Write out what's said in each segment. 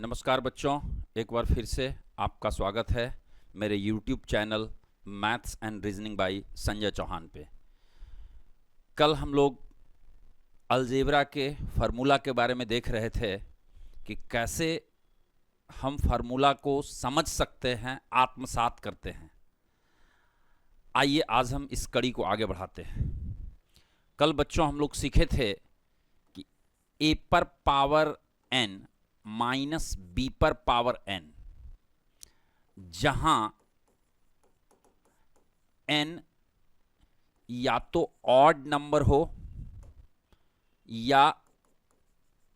नमस्कार बच्चों, एक बार फिर से आपका स्वागत है मेरे YouTube channel maths and reasoning by Sanjay Chauhan पे। कल हम लोग अलजेब्रा के फार्मूला के बारे में देख रहे थे कि कैसे हम फार्मूला को समझ सकते हैं, आत्मसात करते हैं। आइए आज हम इस कड़ी को आगे बढ़ाते हैं। कल बच्चों हम लोग सीखे थे कि a पर पावर n माइनस b पर पावर n, जहां n या तो ऑड नंबर हो या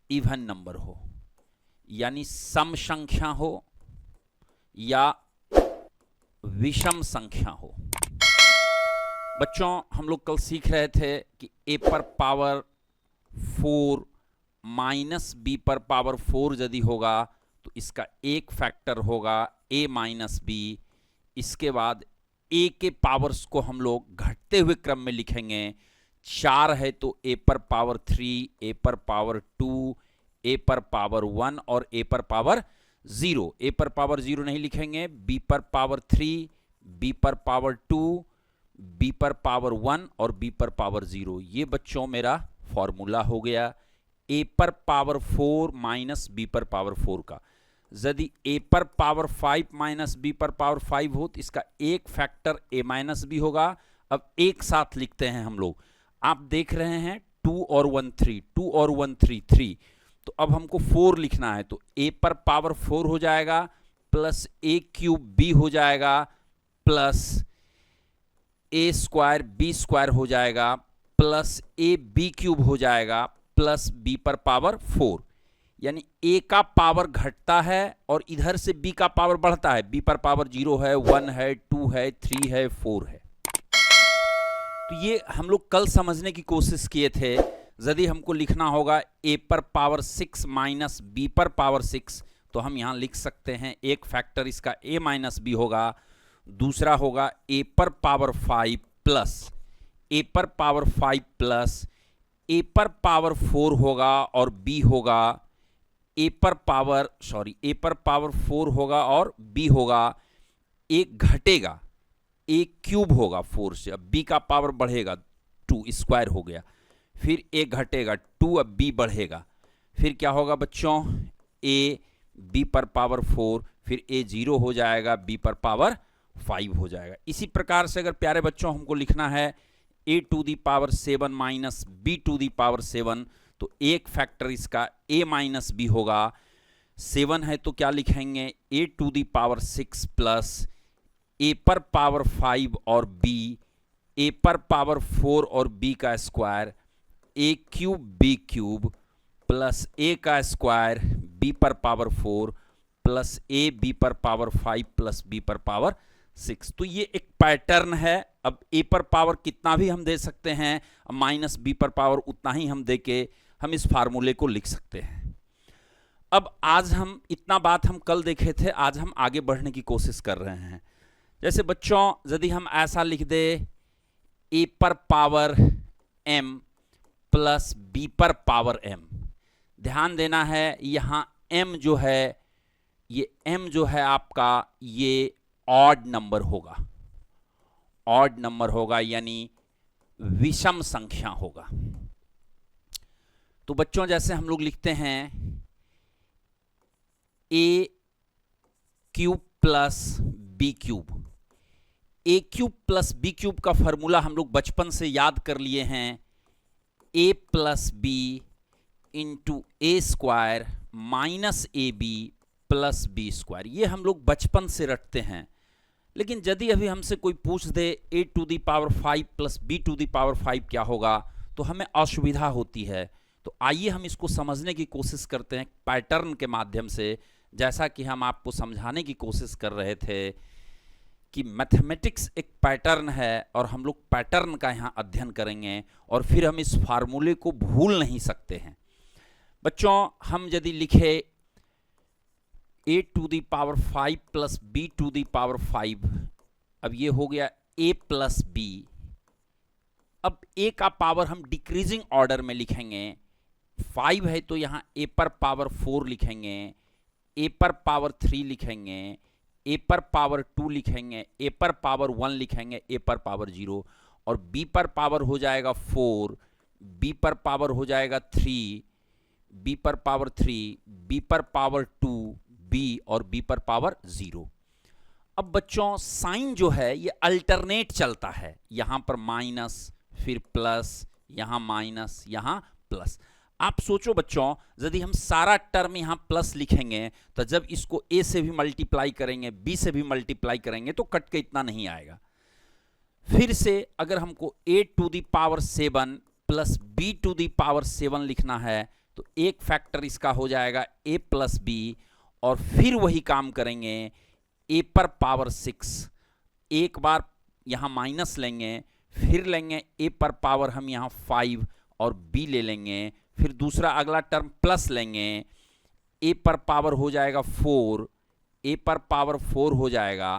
इवन नंबर हो, यानी सम संख्या हो या विषम संख्या हो। बच्चों हम लोग कल सीख रहे थे कि a पर पावर 4 माइनस बी पर पावर 4 यदि होगा तो इसका एक फैक्टर होगा a माइनस बी। इसके बाद a के पावर्स को हम लोग घटते हुए क्रम में लिखेंगे। 4 है तो a पर पावर 3, a पर पावर 2, a पर पावर 1 और a पर पावर 0। a पर पावर 0 नहीं लिखेंगे, b पर पावर 3, b पर पावर 2, b पर पावर 1 और b पर पावर 0। ये बच्चों मेरा फॉर्मूला हो गया a पर पावर 4 माइनस b पर पावर 4 का। यदि a पर पावर 5 माइनस b पर पावर 5 हो तो इसका एक फैक्टर a माइनस b होगा। अब एक साथ लिखते हैं हम लोग। आप देख रहे हैं 2 और 1 3, 2 और 1 3 3। तो अब हमको 4 लिखना है तो a पर पावर 4 हो जाएगा प्लस a क्यूब b हो जाएगा plus a square b square हो जाएगा प्लस a b क्यूब हो जाएगा प्लस b पर पावर 4। यानी a का पावर घटता है और इधर से b का पावर बढ़ता है। b पर पावर 0 है, 1 है, 2 है, 3 है, 4 है। तो ये हम लोग कल समझने की कोशिश किए थे। यदि हमको लिखना होगा a पर पावर 6 माइनस b पर पावर 6 तो हम यहां लिख सकते हैं एक फैक्टर इसका a माइनस b होगा। दूसरा होगा a पर पावर 5 प्लस a पर पावर 5 प्लस a पर पावर 4 होगा और b होगा a पर पावर 4 होगा और b होगा। एक घटेगा, a क्यूब होगा 4 से, अब b का पावर बढ़ेगा 2 स्क्वायर हो गया, फिर a घटेगा 2, अब b बढ़ेगा, फिर क्या होगा बच्चों a b पर पावर 4, फिर a 0 हो जाएगा, b पर पावर 5 हो जाएगा। इसी प्रकार से अगर प्यारे बच्चों हमको लिखना है a to the power 7 minus b to the power 7 तो एक फैक्टर इसका a माइनस b होगा। 7 है तो क्या लिखेंगे a to the power 6 plus a पर पावर 5 और b, a पर पावर 4 और b का square, a cube b cube plus a का स्क्वायर b पर पावर 4 प्लस a b पर पावर 5 प्लस b पर पावर 6। तो ये एक पैटर्न है। अब a पर पावर कितना भी हम दे सकते हैं, माइनस b पर पावर उतना ही हम दे के हम इस फार्मूले को लिख सकते हैं। अब आज हम इतना बात हम कल देखे थे, आज हम आगे बढ़ने की कोशिश कर रहे हैं। जैसे बच्चों यदि हम ऐसा लिख दे a पर पावर m प्लस b पर पावर m, ध्यान देना है यहां m जो है, ये m जो है आपका ये ऑड नंबर होगा, ऑड नंबर होगा यानी विषम संख्या होगा। तो बच्चों जैसे हम लोग लिखते हैं a cube plus b cube, a cube plus b cube का फॉर्मूला हम लोग बचपन से याद कर लिए हैं, a plus b into A square minus A B plus B square. ये हम लोग बचपन से रटते हैं। लेकिन यदि अभी हमसे कोई पूछ दे a to the power 5 plus b to the power 5 क्या होगा तो हमें असुविधा होती है। तो आइए हम इसको समझने की कोशिश करते हैं पैटर्न के माध्यम से। जैसा कि हम आपको समझाने की कोशिश कर रहे थे कि मैथमेटिक्स एक पैटर्न है और हम लोग पैटर्न का यहाँ अध्ययन करेंगे और फिर हम इस फार्मूले को भूल नहीं सकते हैं। बच्चों हम यदि लिखे a to the power 5 plus b to the power 5, अब ये हो गया a प्लस b। अब a का पावर हम डिक्रीजिंग ऑर्डर में लिखेंगे, 5 है तो यहाँ a पर पावर 4 लिखेंगे, ए पर पावर 3 लिखेंगे, ए पर पावर 2 लिखेंगे, ए पर पावर 1 लिखेंगे, ए पर पावर 0, और बी पर पावर हो जाएगा 4, बी पर पावर हो जाएगा 3, बी पर पावर 3, बी पर पावर 2, बी और बी पर पावर 0। अब बच्चों साइन जो है ये अल्टरनेट चलता है, यहां पर माइनस, फिर प्लस, यहां माइनस, यहां प्लस। आप सोचो बच्चों, यदि हम सारा टर्म यहां प्लस लिखेंगे तो जब इसको ए से भी मल्टीप्लाई करेंगे, बी से भी मल्टीप्लाई करेंगे तो कट के इतना नहीं आएगा। फिर से अगर हमको a to the power 7 plus b to the power 7 लिखना है तो एक फैक्टर इसका हो जाएगा a प्लस b, और फिर वही काम करेंगे a पर पावर 6, एक बार यहां माइनस लेंगे, फिर लेंगे a पर पावर हम यहां 5 और b ले लेंगे, फिर दूसरा अगला टर्म प्लस लेंगे, a पर पावर हो जाएगा 4, a पर पावर 4 हो जाएगा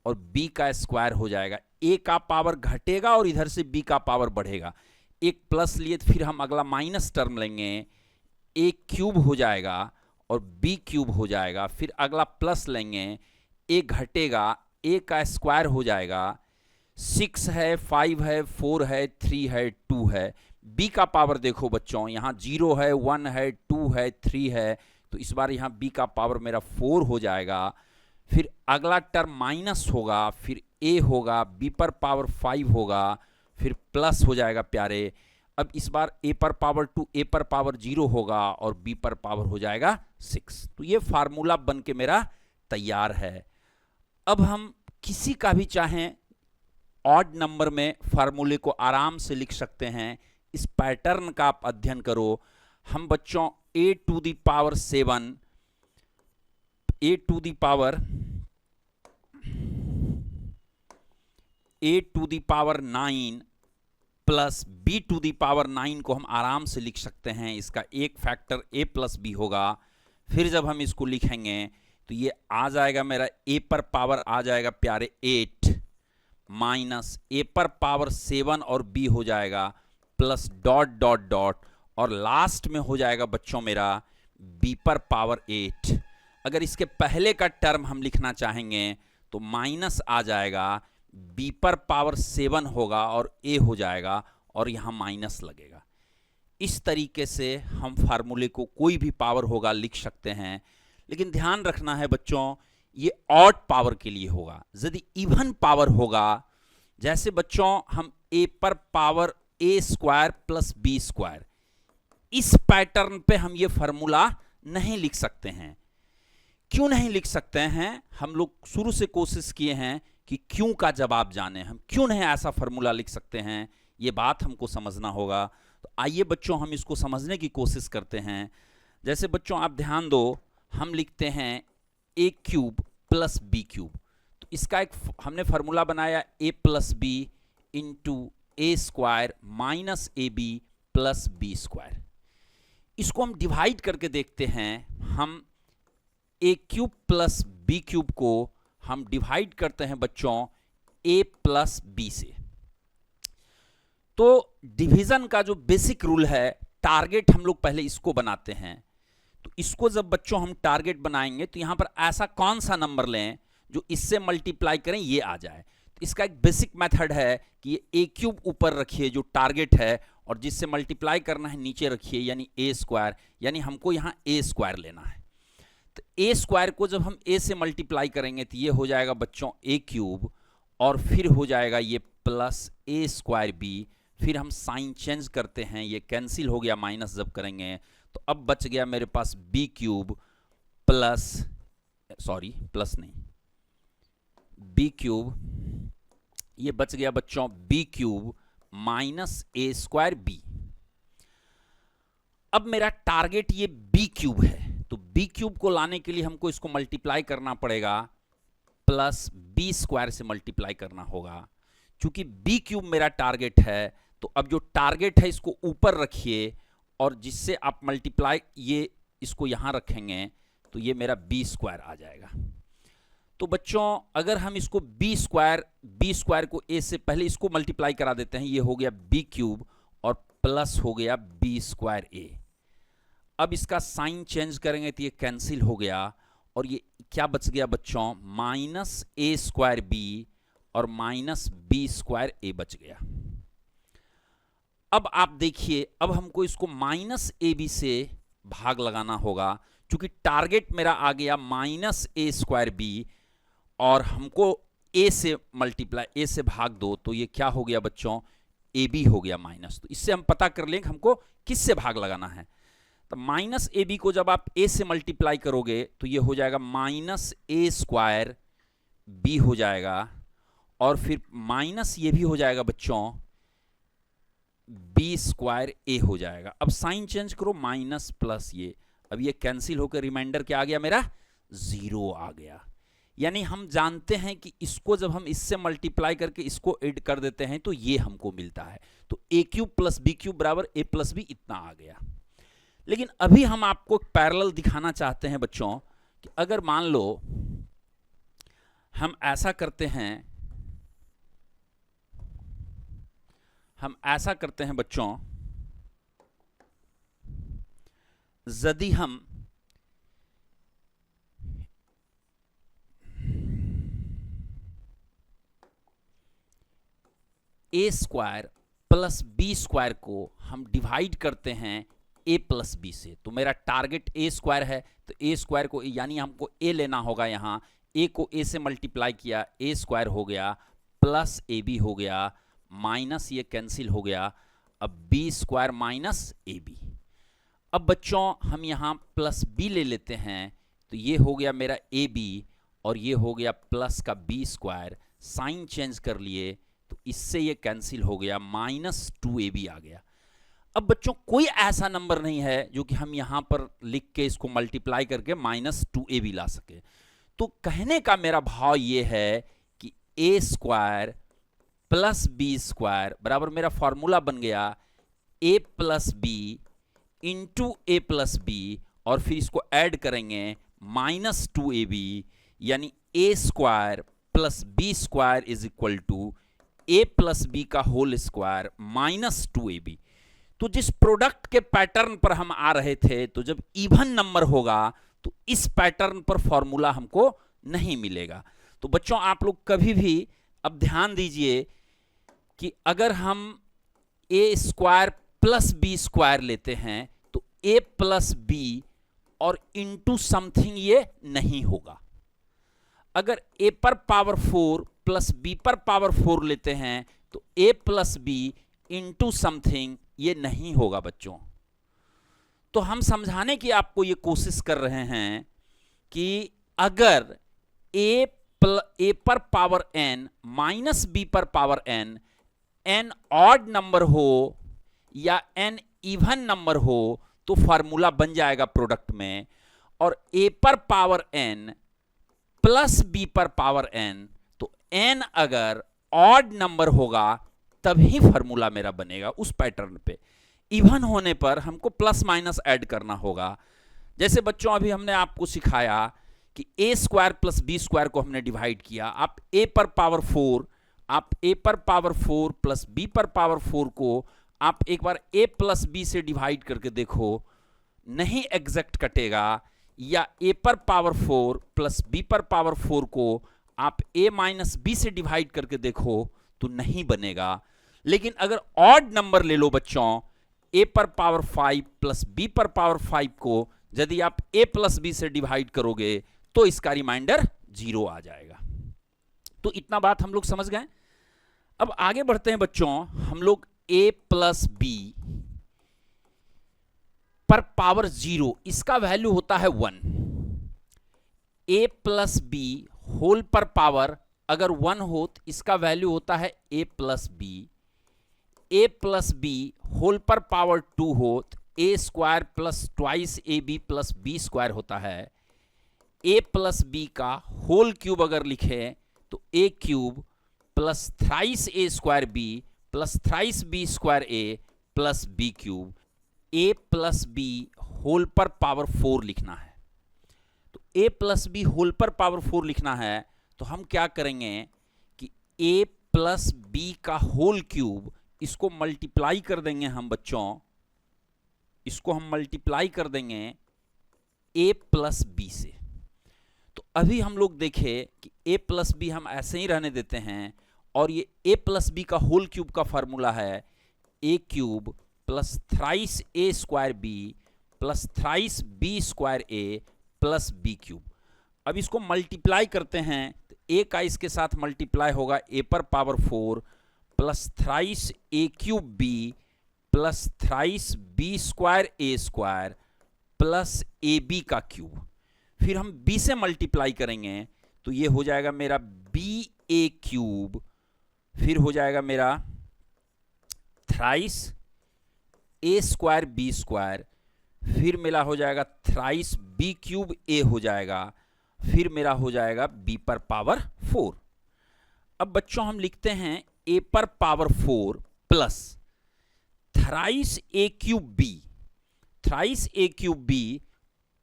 और b का स्क्वायर हो जाएगा। a का पावर घटेगा और इधर से b का पावर बढ़ेगा, एक प्लस लिए तो फिर हम अगला माइनस टर्म लेंगे, a क्यूब हो जाएगा और b क्यूब हो जाएगा, फिर अगला प्लस लेंगे, a घटेगा, a का स्क्वायर हो जाएगा, 6 है, 5 है, 4 है, 3 है, 2 है। b का पावर देखो बच्चों, यहाँ 0 है, 1 है, 2 है, 3 है, तो इस बार यहाँ b का पावर मेरा 4 हो जाएगा। फिर अगला टर्म माइनस होगा, फिर a होगा, b पर पावर 5 होगा, फिर प्लस हो जाएगा प्यारे। अब इस बार a पर पावर 2, a पर पावर 0 होगा और b पर पावर हो जाएगा 6। तो ये फार्मूला बन के मेरा तैयार है। अब हम किसी का भी चाहें ऑड नंबर में फार्मूले को आराम से लिख सकते हैं। इस पैटर्न का आप अध्ययन करो। हम बच्चों a to the power 7, a to the power 9 plus b to the power 9 को हम आराम से लिख सकते हैं। इसका एक फैक्टर a प्लस b होगा। फिर जब हम इसको लिखेंगे तो ये आ जाएगा मेरा a पर पावर आ जाएगा प्यारे 8 माइनस a पर पावर 7 और b हो जाएगा प्लस डॉट डॉट डॉट, और लास्ट में हो जाएगा बच्चों मेरा b पर पावर 8। अगर इसके पहले का टर्म हम लिखना चाहेंगे तो माइनस आ जाएगा, b पर पावर 7 होगा और a हो जाएगा और यहां माइनस लगेगा। इस तरीके से हम फार्मूले को कोई भी पावर होगा लिख सकते हैं। लेकिन ध्यान रखना है बच्चों, ये ऑड पावर के लिए होगा। यदि इवन पावर होगा, जैसे बच्चों हम a पर power a square plus b square, इस पैटर्न पे हम ये फार्मूला नहीं लिख सकते हैं। क्यों नहीं लिख सकते हैं? हम लोग शुरू से कोशिश किए हैं कि क्यों का जवाब जाने, हम क्यों नहीं ऐसा फार्मूला लिख सकते हैं, ये बात हमको समझना होगा। तो आइए बच्चों हम इसको समझने की कोशिश करते हैं। जैसे बच्चों आप ध्यान दो, हम लिखते हैं a cube plus b cube, तो इसका एक हमने फार्मूला बनाया a plus B into A square minus A B plus B square. इसको हम डिवाइड करके देखते हैं। हम a cube plus B cube को हम डिवाइड करते हैं बच्चों a प्लस बी से। तो डिवीजन का जो बेसिक रूल है, टारगेट हम लोग पहले इसको बनाते हैं। तो इसको जब बच्चों हम टारगेट बनाएंगे तो यहां पर ऐसा कौन सा नंबर लें जो इससे मल्टीप्लाई करें ये आ जाए। तो इसका एक बेसिक मेथड है कि ये a क्यूब ऊपर रखिए जो टारगेट है, और जिससे मल्टीप्लाई करना है नीचे रखिए यानी a स्क्वायर, यानी हमको यहां a स्क्वायर लेना है। तो a स्क्वायर को जब हम a से मल्टीप्लाई करेंगे तो ये हो जाएगा बच्चों a क्यूब, और फिर हो जाएगा ये प्लस a स्क्वायर b। फिर हम साइन चेंज करते हैं, ये कैंसिल हो गया माइनस जब करेंगे, तो अब बच गया मेरे पास b cube plus, sorry plus नहीं, b क्यूब, ये बच गया बच्चों b cube minus a square b। अब मेरा टारगेट ये b क्यूब है, तो b क्यूब को लाने के लिए हमको इसको मल्टीप्लाई करना पड़ेगा, प्लस b स्क्वायर से मल्टीप्लाई करना होगा। चूंकि b क्यूब मेरा टारगेट है, तो अब जो टारगेट है इसको ऊपर रखिए, और जिससे आप मल्टीप्लाई ये इसको यहां रखेंगे तो ये मेरा b स्क्वायर आ जाएगा। तो बच्चों अगर हम इसको b स्क्वायर को a से पहले इसको मल्टीप्लाई करा देते हैं, ये हो गया b क्यूब और प्लस हो गया b स्क्वायर a। अब इसका साइन चेंज करेंगे तो ये कैंसिल हो गया, और ये क्या बच गया बच्चों, माइनस ए स्क्वायर बी और माइनस बी स्क्वायर ए बच गया। अब आप देखिए, अब हमको इसको माइनस ए बी से भाग लगाना होगा, क्योंकि टारगेट मेरा आ गया माइनस ए स्क्वायर बी और हमको ए से मल्टीप्लाई, ए से भाग दो, तो ये क्या हो गया बच्चों, ए बी हो गया माइनस। तो इससे हम पता कर लेंगे हमको किस से भाग लगाना है। तो माइनस ए बी को जब आप ए से मल्टीप्लाई करोगे तो ये हो जाएगा माइनस ए स्क्वायर बी हो जाएगा, और फिर माइनस ये भी हो जाएगा बच्चों, बी स्क्वायर ए हो जाएगा। अब साइन चेंज करो, माइनस प्लस ये, अब ये कैंसिल होकर रिमाइंडर क्या आ गया मेरा, 0 आ गया। यानी हम जानते हैं कि इसको जब हम इससे मल्टीप्लाई करके इसको ऐड कर देते हैं तो ये हमको मिलता है। तो a cube plus B cube बराबर ए प्लस बी, इतना आ गया। लेकिन अभी हम आपको पैरेलल दिखाना चाहते हैं बच्चों कि अगर मान लो हम ऐसा करते हैं, बच्चों, यदि हम ए स्क्वायर प्लस बी स्क्वायर को हम डिवाइड करते हैं ए प्लस बी से, तो मेरा टारगेट ए स्क्वायर है, तो ए स्क्वायर को यानी हमको ए लेना होगा। यहां ए को ए से मल्टीप्लाई किया, ए स्क्वायर हो गया प्लस ए बी हो गया, माइनस ये कैंसिल हो गया, अब बी स्क्वायर माइनस ए बी। अब बच्चों हम यहां प्लस बी ले लेते हैं, तो ये हो गया मेरा ए बी और ये हो गया प्लस का बी स्क्वायर, साइन चेंज कर लिए तो इससे ये कैंसिल हो गया, माइनस 2ab आ गया। अब बच्चों कोई ऐसा नंबर नहीं है जो कि हम यहां पर लिख के इसको मल्टीप्लाई करके माइनस 2ab ला सके। तो कहने का मेरा भाव ये है कि a square plus B square बराबर मेरा फॉर्मूला बन गया a plus B into a plus b, और फिर इसको ऐड करेंगे माइनस 2ab, यानी a square plus B square is equal to a plus b का होल स्क्वायर माइनस 2ab। तो जिस प्रोडक्ट के पैटर्न पर हम आ रहे थे, तो जब इवन नंबर होगा तो इस पैटर्न पर फॉर्मूला हमको नहीं मिलेगा। तो बच्चों आप लोग कभी भी अब ध्यान दीजिए कि अगर हम ए स्क्वायर प्लस बी स्क्वायर लेते हैं तो ए प्लस बी और इंटू समथिंग ये नहीं होगा। अगर ए पर पावर 4 प्लस बी पर पावर 4 लेते हैं तो ए प्लस बी इंटू समथिंग ये नहीं होगा बच्चों। तो हम समझाने की आपको ये कोशिश कर रहे हैं कि अगर ए पर पावर n माइनस बी पर पावर n ऑड नंबर हो या n इवन नंबर हो तो फार्मूला बन जाएगा प्रोडक्ट में, और ए पर पावर n प्लस बी पर पावर n, तो n अगर ऑड नंबर होगा तभी फार्मूला मेरा बनेगा उस पैटर्न पे। इवन होने पर हमको प्लस माइनस ऐड करना होगा। जैसे बच्चों अभी हमने आपको सिखाया कि a square plus B square को हमने डिवाइड किया, आप ए पर पावर 4, आप ए पर पावर 4 प्लस बी पर पावर 4 को आप एक बार ए प्लस बी से डिवाइड करके देखो, नहीं एग्जैक्ट कटेगा। या ए पर पावर 4 प्लस बी पर पावर 4 को आप ए माइनस बी से डिवाइड करके देखो तो नहीं बनेगा। लेकिन अगर ऑड नंबर ले लो बच्चों, ए पर पावर 5 प्लस बी पर पावर 5 को यदि आप ए प्लस बी से डिवाइड करोगे तो इसका रिमाइंडर 0 आ जाएगा। तो इतना बात हम लोग समझ गए। अब आगे बढ़ते हैं बच्चों, हम लोग ए प्लस बी पर पावर 0, इसका वैल्यू होता है 1। ए प्लस बी होल पर पावर अगर 1 हो तो इसका वैल्यू होता है a plus b. A plus b whole पर पावर 2 हो तो a square plus twice A B plus B square होता है। ए प्लस बी का होल क्यूब अगर लिखे तो a cube plus thrice A square B plus thrice B square A plus B cube. A plus b whole पर power 4 लिखना है। तो ए प्लस बी होल पर पावर 4 लिखना है तो हम क्या करेंगे कि ए प्लस बी का होल क्यूब, इसको मल्टीप्लाई कर देंगे हम बच्चों, इसको हम मल्टीप्लाई कर देंगे ए प्लस बी से। अभी हम लोग देखें कि a प्लस बी हम ऐसे ही रहने देते हैं, और ये a प्लस बी का होल क्यूब का फॉर्मूला है a cube plus thrice a square b plus thrice b square a plus b cube. अब इसको मल्टीप्लाई करते हैं तो a का इसके साथ मल्टीप्लाई होगा a पर power 4 plus thrice a cube b plus thrice b square a square plus A B का क्यूब। फिर हम b से मल्टीप्लाई करेंगे तो ये हो जाएगा मेरा बी ए क्यूब, फिर हो जाएगा मेरा थ्राइस ए स्क्वायर बी स्क्वायर, फिर मेरा हो जाएगा थ्राइस बी क्यूब ए हो जाएगा, फिर मेरा हो जाएगा b पर पावर 4। अब बच्चों हम लिखते हैं a पर पावर 4 प्लस थ्राइस ए क्यूब b, थ्राइस ए क्यूब b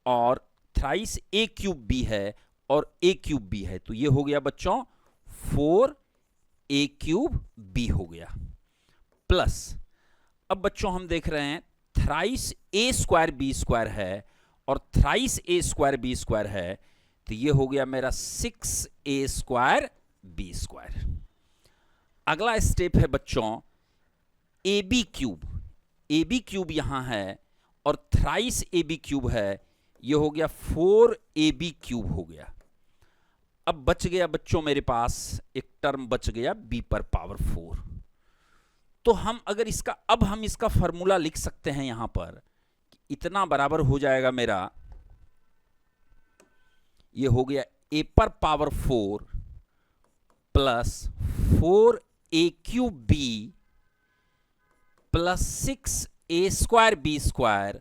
और थ्राइस ए क्यूब b है और a क्यूब b है, तो ये हो गया बच्चों 4 a क्यूब b हो गया। प्लस अब बच्चों हम देख रहे हैं thrice a square b square है और thrice a square b square है, तो ये हो गया मेरा 6a स्क्वायर b स्क्वायर। अगला स्टेप है बच्चों ए बी क्यूब यहां है और थ्राइस ए बी क्यूब है, ये हो गया 4ab क्यूब हो गया। अब बच गया बच्चों मेरे पास एक टर्म बच गया b पर पावर 4। तो हम अगर इसका अब हम इसका फॉर्मूला लिख सकते हैं यहां पर, इतना बराबर हो जाएगा मेरा, ये हो गया a पर power 4 plus 4a cube b plus 6a square b square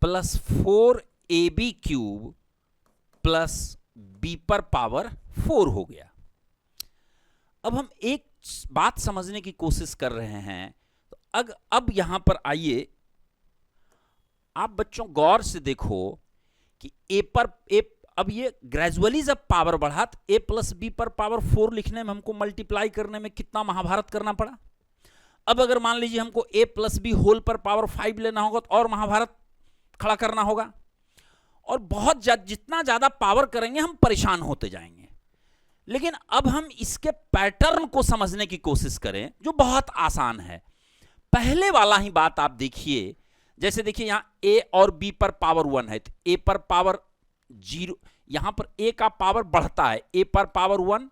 plus 4ab cube plus b पर पावर 4 हो गया। अब हम एक बात समझने की कोशिश कर रहे हैं, तो अब यहां पर आइए, आप बच्चों गौर से देखो कि अब ये ग्रेजुअली जब पावर बढ़ा तो a प्लस बी पर पावर 4 लिखने में हमको मल्टीप्लाई करने में कितना महाभारत करना पड़ा। अब अगर मान लीजिए हमको a प्लस बी होल पर पावर 5 लेना होगा तो और महाभारत खड़ा करना होगा, और बहुत जितना ज्यादा पावर करेंगे हम परेशान होते जाएंगे। लेकिन अब हम इसके पैटर्न को समझने की कोशिश करें जो बहुत आसान है। पहले वाला ही बात आप देखिए, जैसे देखिए यहां a और b पर पावर 1 है तो a पर पावर 0, यहां पर a का पावर बढ़ता है, a पर पावर 1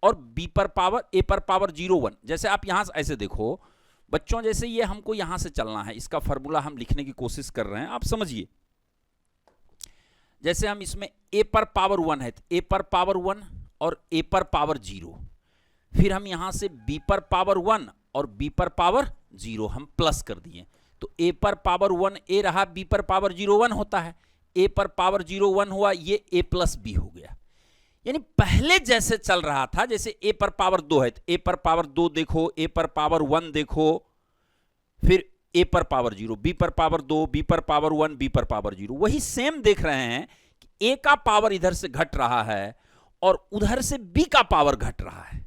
और b पर पावर a पर पावर 0 1। जैसे आप यहां से ऐसे देखो बच्चों, जैसे ये हमको यहां से चलना है, इसका फॉर्मूला हम लिखने की कोशिश कर रहे हैं, आप समझिए। जैसे हम इसमें a पर पावर 1 है तो a पर पावर 1 और a पर पावर 0, फिर हम यहां से b पर पावर 1 और b पर पावर 0 हम प्लस कर दिए, तो a पर पावर 1 a रहा, b पर पावर 0 1 होता है, a पर पावर 0 1 हुआ, ये a प्लस b हो गया। यानी पहले जैसे चल रहा था, जैसे a पर पावर 2 है तो a पर पावर 2 देखो, a पर पावर 1 देखो, फिर a पर पावर 0, b पर पावर 2, b पर पावर 1, b पर पावर 0, वही सेम देख रहे हैं कि a का पावर इधर से घट रहा है और उधर से b का पावर घट रहा है।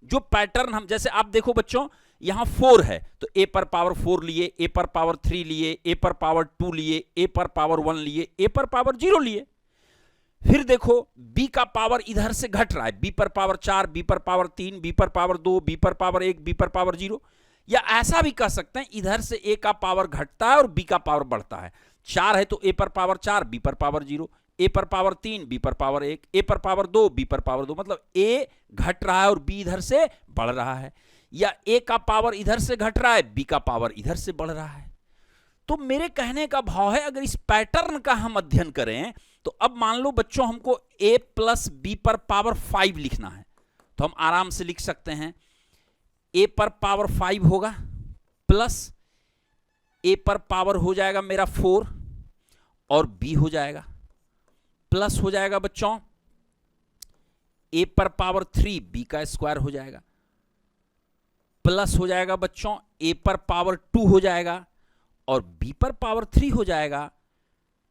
जो पैटर्न हम, जैसे आप देखो बच्चों यहां 4 है तो a पर पावर 4 लिए, a पर पावर 3 लिए, a पर पावर 2 लिए, a पर पावर 1 लिए, a पर पावर 0 लिए। फिर देखो b का पावर इधर से घट रहा है, b पर पावर 4, b पर पावर 3, b पर पावर 2, b पर पावर 1, b पर पावर 0। या ऐसा भी कह सकते हैं इधर से a का पावर घटता है और b का पावर बढ़ता है। 4 है तो a पर पावर 4, b पर पावर 0, a पर पावर 3, b पर पावर 1, a पर पावर 2, b पर पावर 2, मतलब a घट रहा है और b इधर से बढ़ रहा है। या a का पावर इधर से घट रहा है, b का पावर इधर से बढ़ रहा है। तो मेरे कहने का भाव है, अगर इस पैटर्न का हम अध्ययन करें तो अब मान लो बच्चों हमको a प्लस बी पर पावर 5 लिखना है, तो हम आराम से लिख सकते हैं a पर पावर 5 होगा प्लस a पर पावर हो जाएगा मेरा 4 और b हो जाएगा, प्लस हो जाएगा बच्चों a पर पावर 3 b का स्क्वायर हो जाएगा, प्लस हो जाएगा बच्चों a पर पावर 2 हो जाएगा और b पर पावर 3 हो जाएगा।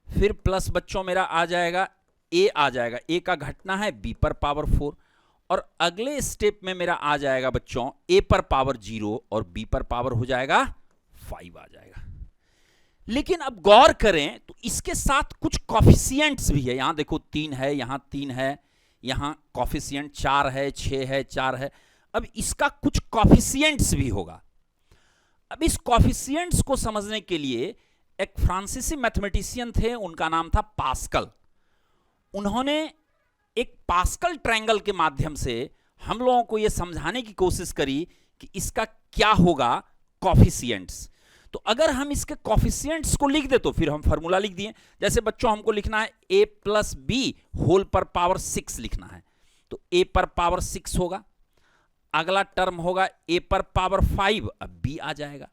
फिर प्लस बच्चों मेरा आ जाएगा a आ जाएगा, a का घटना है b पर पावर 4, और अगले स्टेप में मेरा आ जाएगा बच्चों a पर पावर 0 और b पर पावर हो जाएगा 5 आ जाएगा। लेकिन अब गौर करें तो इसके साथ कुछ कॉफिशिएंट्स भी है। यहां देखो 3 है, यहां 3 है, यहां कॉफिशिएंट 4 है, 6 है, 4 है। अब इसका कुछ कॉफिशिएंट्स भी होगा। अब इस कॉफिशिएंट्स को समझने के लिए एक फ्रांसीसी मैथमेटिशियन थे, उनका नाम था पास्कल। उन्होंने एक पास्कल ट्रायंगल के माध्यम से हम लोगों को यह समझाने की कोशिश करी कि इसका क्या होगा कॉफिशिएंट्स। तो अगर हम इसके कॉफिशिएंट्स को लिख दे तो फिर हम फार्मूला लिख दिए। जैसे बच्चों हमको लिखना है a प्लस बी होल पर पावर 6 लिखना है, तो a पर पावर 6 होगा। अगला टर्म होगा a पर पावर 5, अब b आ जाएगा।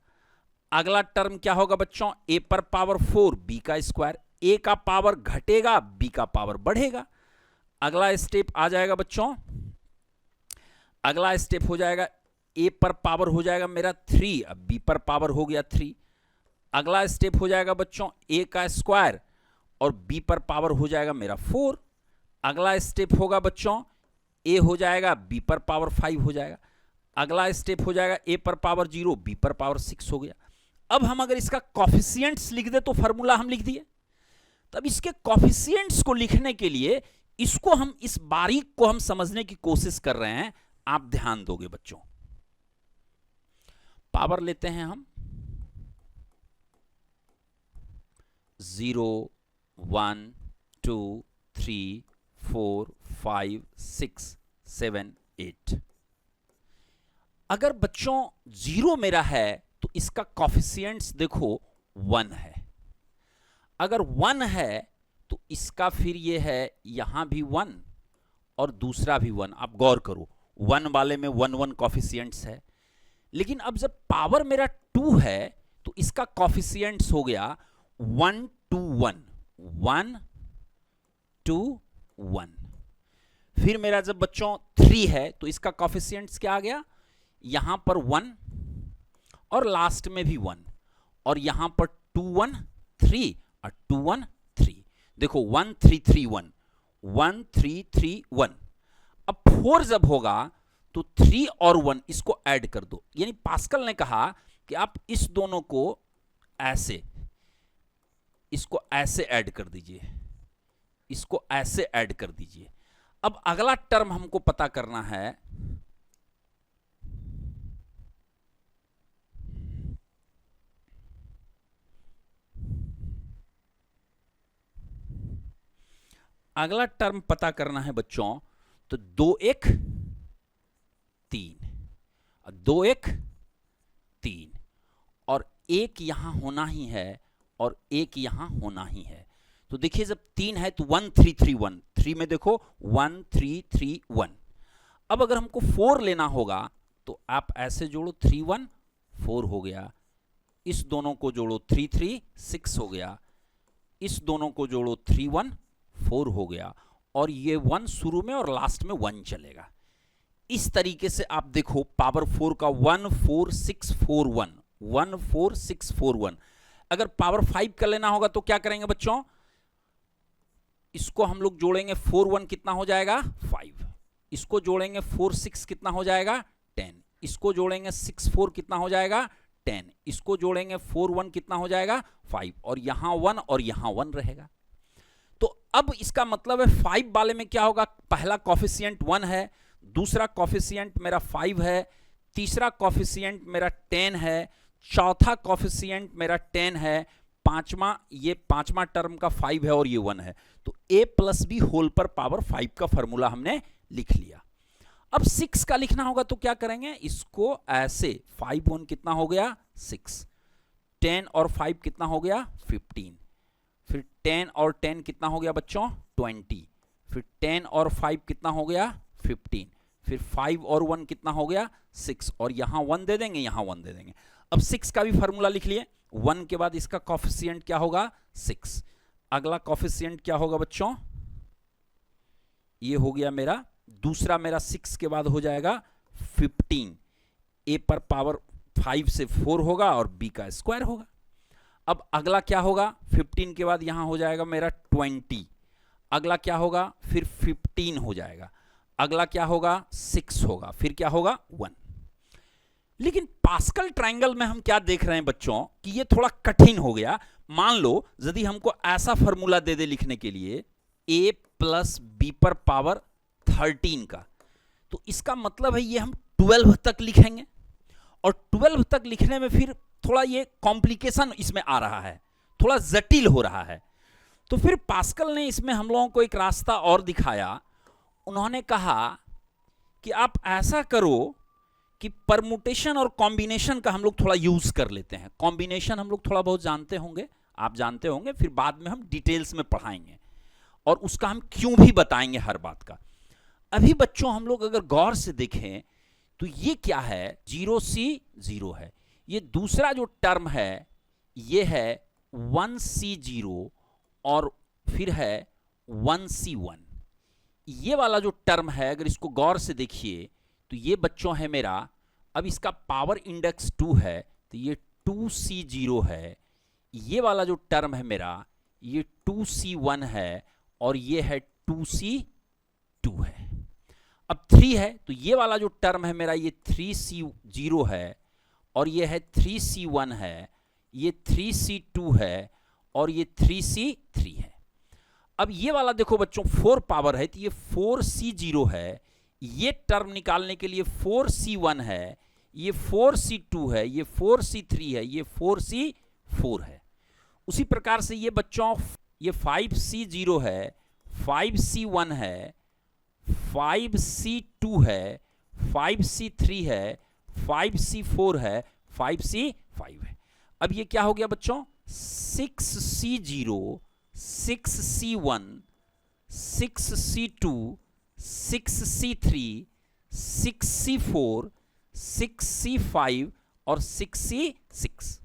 अगला टर्म क्या होगा बच्चों, a पर पावर 4 b का स्क्वायर। a का पावर घटेगा, b का पावर बढ़ेगा। अगला स्टेप आ जाएगा बच्चों, अगला स्टेप हो जाएगा a पर पावर हो जाएगा मेरा 3, अब b पर पावर हो गया 3। अगला स्टेप हो जाएगा बच्चों a का स्क्वायर और b पर पावर हो जाएगा मेरा 4। अगला स्टेप होगा बच्चों a हो जाएगा, b पर पावर 5 हो जाएगा। अगला स्टेप हो जाएगा a पर पावर 0, b पर पावर 6 हो गया। अब हम अगर इसका कॉफिशिएंट्स लिख दे तो फार्मूला हम लिख दिए। तब इसके कॉफिशिएंट्स को लिखने के लिए इसको हम, इस बारीक को हम समझने की कोशिश कर रहे हैं। आप ध्यान दोगे बच्चों, पावर लेते हैं हम 0 1 2 3 4 5 6 7 8। अगर बच्चों 0 मेरा है तो इसका कॉफिशिएंट्स देखो 1 है। अगर 1 है तो इसका फिर ये है यहां भी 1 और दूसरा भी 1। आप गौर करो 1 वाले में 1 1 कॉफिशिएंट्स है। लेकिन अब जब पावर मेरा 2 है तो इसका कॉफिशिएंट्स हो गया 1 2 1 1 2 1। फिर मेरा जब बच्चों 3 है तो इसका कॉफिशिएंट्स क्या आ गया, यहां पर 1 और लास्ट में भी 1 और यहां पर 2 1 3 और 2 1 3। देखो 1 3 3 1 1 3 3 1। अब 4 जब होगा तो 3 और 1 इसको ऐड कर दो। यानी पास्कल ने कहा कि आप इस दोनों को ऐसे, इसको ऐसे ऐड कर दीजिए, इसको ऐसे ऐड कर दीजिए। अब अगला टर्म हमको पता करना है, अगला टर्म पता करना है बच्चों। तो 2 1 3, 2 1 3 और 1 यहां होना ही है और 1 यहां होना ही है। तो देखिए जब 3 है तो 1 3 3 1, 3 में देखो 1 3 3 1। अब अगर हमको 4 लेना होगा तो आप ऐसे जोड़ो 3 1 4 हो गया, इस दोनों को जोड़ो 3 3 6 हो गया, इस दोनों को जोड़ो 3 1 4 हो गया और ये 1 शुरू में और लास्ट में 1 चलेगा। इस तरीके से आप देखो पावर 4 का 1 4 6 4 1 1 4 6 4 1। अगर पावर 5 का लेना होगा तो क्या करेंगे बच्चों, इसको हम लोग जोड़ेंगे 4 1 कितना हो जाएगा 5, इसको जोड़ेंगे 4 6 कितना हो जाएगा 10, इसको जोड़ेंगे 6 4 कितना हो जाएगा 10, इसको जोड़ेंगे 4 1 कितना हो जाएगा 5 और यहां 1 और यहां 1 रहेगा। तो अब इसका मतलब है 5 वाले में क्या होगा, पहला कॉफिशिएंट 1 है, दूसरा कॉफिशिएंट मेरा 5 है, तीसरा कॉफिशिएंट मेरा 10 है, चौथा कॉफिशिएंट मेरा 10 है, पांचवा टर्म का 5 है और ये 1 है। तो a प्लस बी होल पर पावर 5 का फॉर्मूला हमने लिख लिया। अब 6 का लिखना होगा तो क्या करेंगे, इसको ऐसे 5 1 कितना हो गया 6, 10 और 5 कितना हो गया 15, फिर 10 और 10 कितना हो गया बच्चों 20, फिर 10 और 5 कितना हो गया 15, फिर 5 और 1 कितना हो गया 6 और यहां 1 दे देंगे, यहां 1 दे देंगे। अब 6 का भी फॉर्मूला लिख लिए, 1 के बाद इसका कॉफिशिएंट क्या होगा 6, अगला कॉफिशिएंट क्या होगा बच्चों, ये हो गया मेरा दूसरा, मेरा 6 के बाद हो जाएगा 15, a पर पावर 5 से 4 होगा और b का स्क्वायर होगा। अब अगला क्या होगा, 15 के बाद यहां हो जाएगा मेरा 20, अगला क्या होगा फिर 15 हो जाएगा, अगला क्या होगा 6 होगा, फिर क्या होगा 1। लेकिन पास्कल ट्रायंगल में हम क्या देख रहे हैं बच्चों कि ये थोड़ा कठिन हो गया। मान लो यदि हमको ऐसा फॉर्मूला दे दे लिखने के लिए a प्लस बी पर पावर 13 का, तो इसका मतलब है ये हम 12 तक लिखेंगे, और 12 तक लिखने में फिर थोड़ा ये कॉम्प्लिकेशन इसमें आ रहा है, थोड़ा जटिल हो रहा है। तो फिर पास्कल ने इसमें हम लोगों को एक रास्ता और दिखाया। उन्होंने कहा कि आप ऐसा करो कि परमुटेशन और कॉम्बिनेशन का हम लोग थोड़ा यूज कर लेते हैं। कॉम्बिनेशन हम लोग थोड़ा बहुत जानते होंगे, आप जानते होंगे, फिर बाद में हम डिटेल्स में पढ़ाएंगे और उसका हम क्यों भी बताएंगे हर बात का। अभी बच्चों हम लोग अगर गौर से देखें तो ये क्या है, 0C0 है। ये दूसरा जो टर्म है ये है 1C0 और फिर है 1C1। ये वाला जो टर्म है अगर इसको गौर से देखिए तो ये बच्चों है मेरा, अब इसका पावर इंडेक्स 2 है तो ये 2C0 है। ये वाला जो टर्म है मेरा ये 2C1 है और ये है 2C2 है। अब 3 है तो ये वाला जो टर्म है मेरा ये 3C0 है और ये है 3C1 है, ये 3C2 है और ये 3C3 है। अब ये वाला देखो बच्चों 4 पावर है तो ये 4C0 है, ये टर्म निकालने के लिए 4C1 है, ये 4C2 है, ये 4C3 है, ये 4C4 है। उसी प्रकार से ये बच्चों ये 5C0 है, 5C1 है, 5C2 है, 5C3 है, 5C4 है, 5C5 है। अब ये क्या हो गया बच्चों, 6C0, 6C1, 6C2, 6C3, 6C4, 6C5 और 6C6।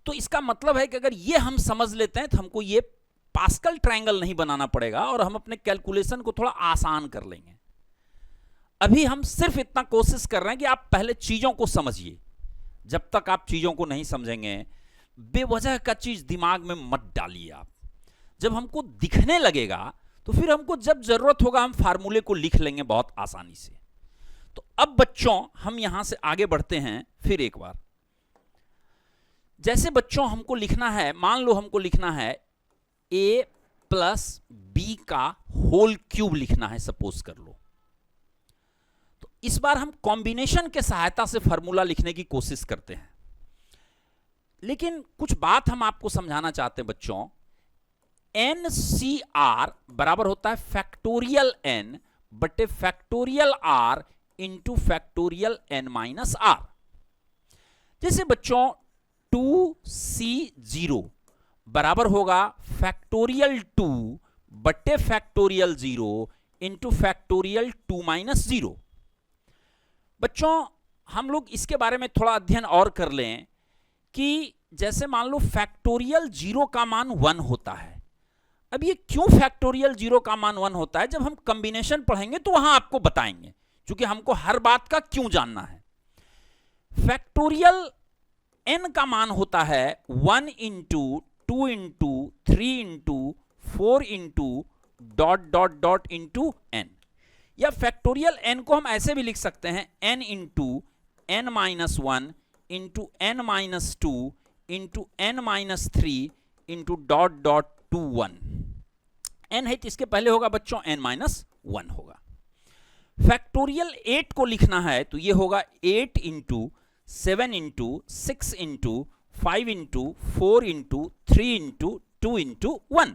तो इसका मतलब है कि अगर ये हम समझ लेते हैं तो हमको ये पास्कल ट्रायंगल नहीं बनाना पड़ेगा और हम अपने कैलकुलेशन को थोड़ा आसान कर लेंगे। अभी हम सिर्फ इतना कोशिश कर रहे हैं कि आप पहले चीजों को समझिए। जब तक आप चीजों को नहीं समझेंगे बेवजह का चीज दिमाग में मत डालिए आप। जब हमको दिखने लगेगा तो फिर हमको जब जरूरत होगा हम फार्मूले को लिख लेंगे बहुत आसानी से। तो अब बच्चों हम यहां से आगे बढ़ते हैं फिर एक बार। जैसे बच्चों हमको लिखना है, मान लो हमको लिखना है a प्लस बी का होल क्यूब लिखना है, सपोज कर लो। तो इस बार हम कॉम्बिनेशन के सहायता से फॉर्मूला लिखने की कोशिश करते हैं, लेकिन कुछ बात हम आपको समझाना चाहते हैं बच्चों। NCR बराबर होता है फैक्टोरियल n बटे factorial r into factorial n minus r। जैसे बच्चों 2C0 बराबर होगा फैक्टोरियल 2 बटे फैक्टोरियल 0 इंटू फैक्टोरियल 2 माइनस 0। बच्चों हम लोग इसके बारे में थोड़ा अध्ययन और कर लें कि जैसे मान लो फैक्टोरियल 0 का मान 1 होता है। अब ये क्यों फैक्टोरियल 0 का मान 1 होता है, जब हम कॉम्बिनेशन पढ़ेंगे तो वहां आपको बताएंगे, क्योंकि हमको हर बात का क्यों जानना है। फैक्टोरियल n का मान होता है 1 into 2 into 3 into 4 into dot dot dot into n, या फैक्टोरियल n को हम ऐसे भी लिख सकते हैं n into n minus 1 into n minus 2 into n minus 3 into dot dot to 1। n है तो इसके पहले होगा बच्चों n माइनस 1 होगा। फैक्टोरियल 8 को लिखना है तो ये होगा 8 into 7 into 6 into 5 into 4 into 3 into 2 into 1।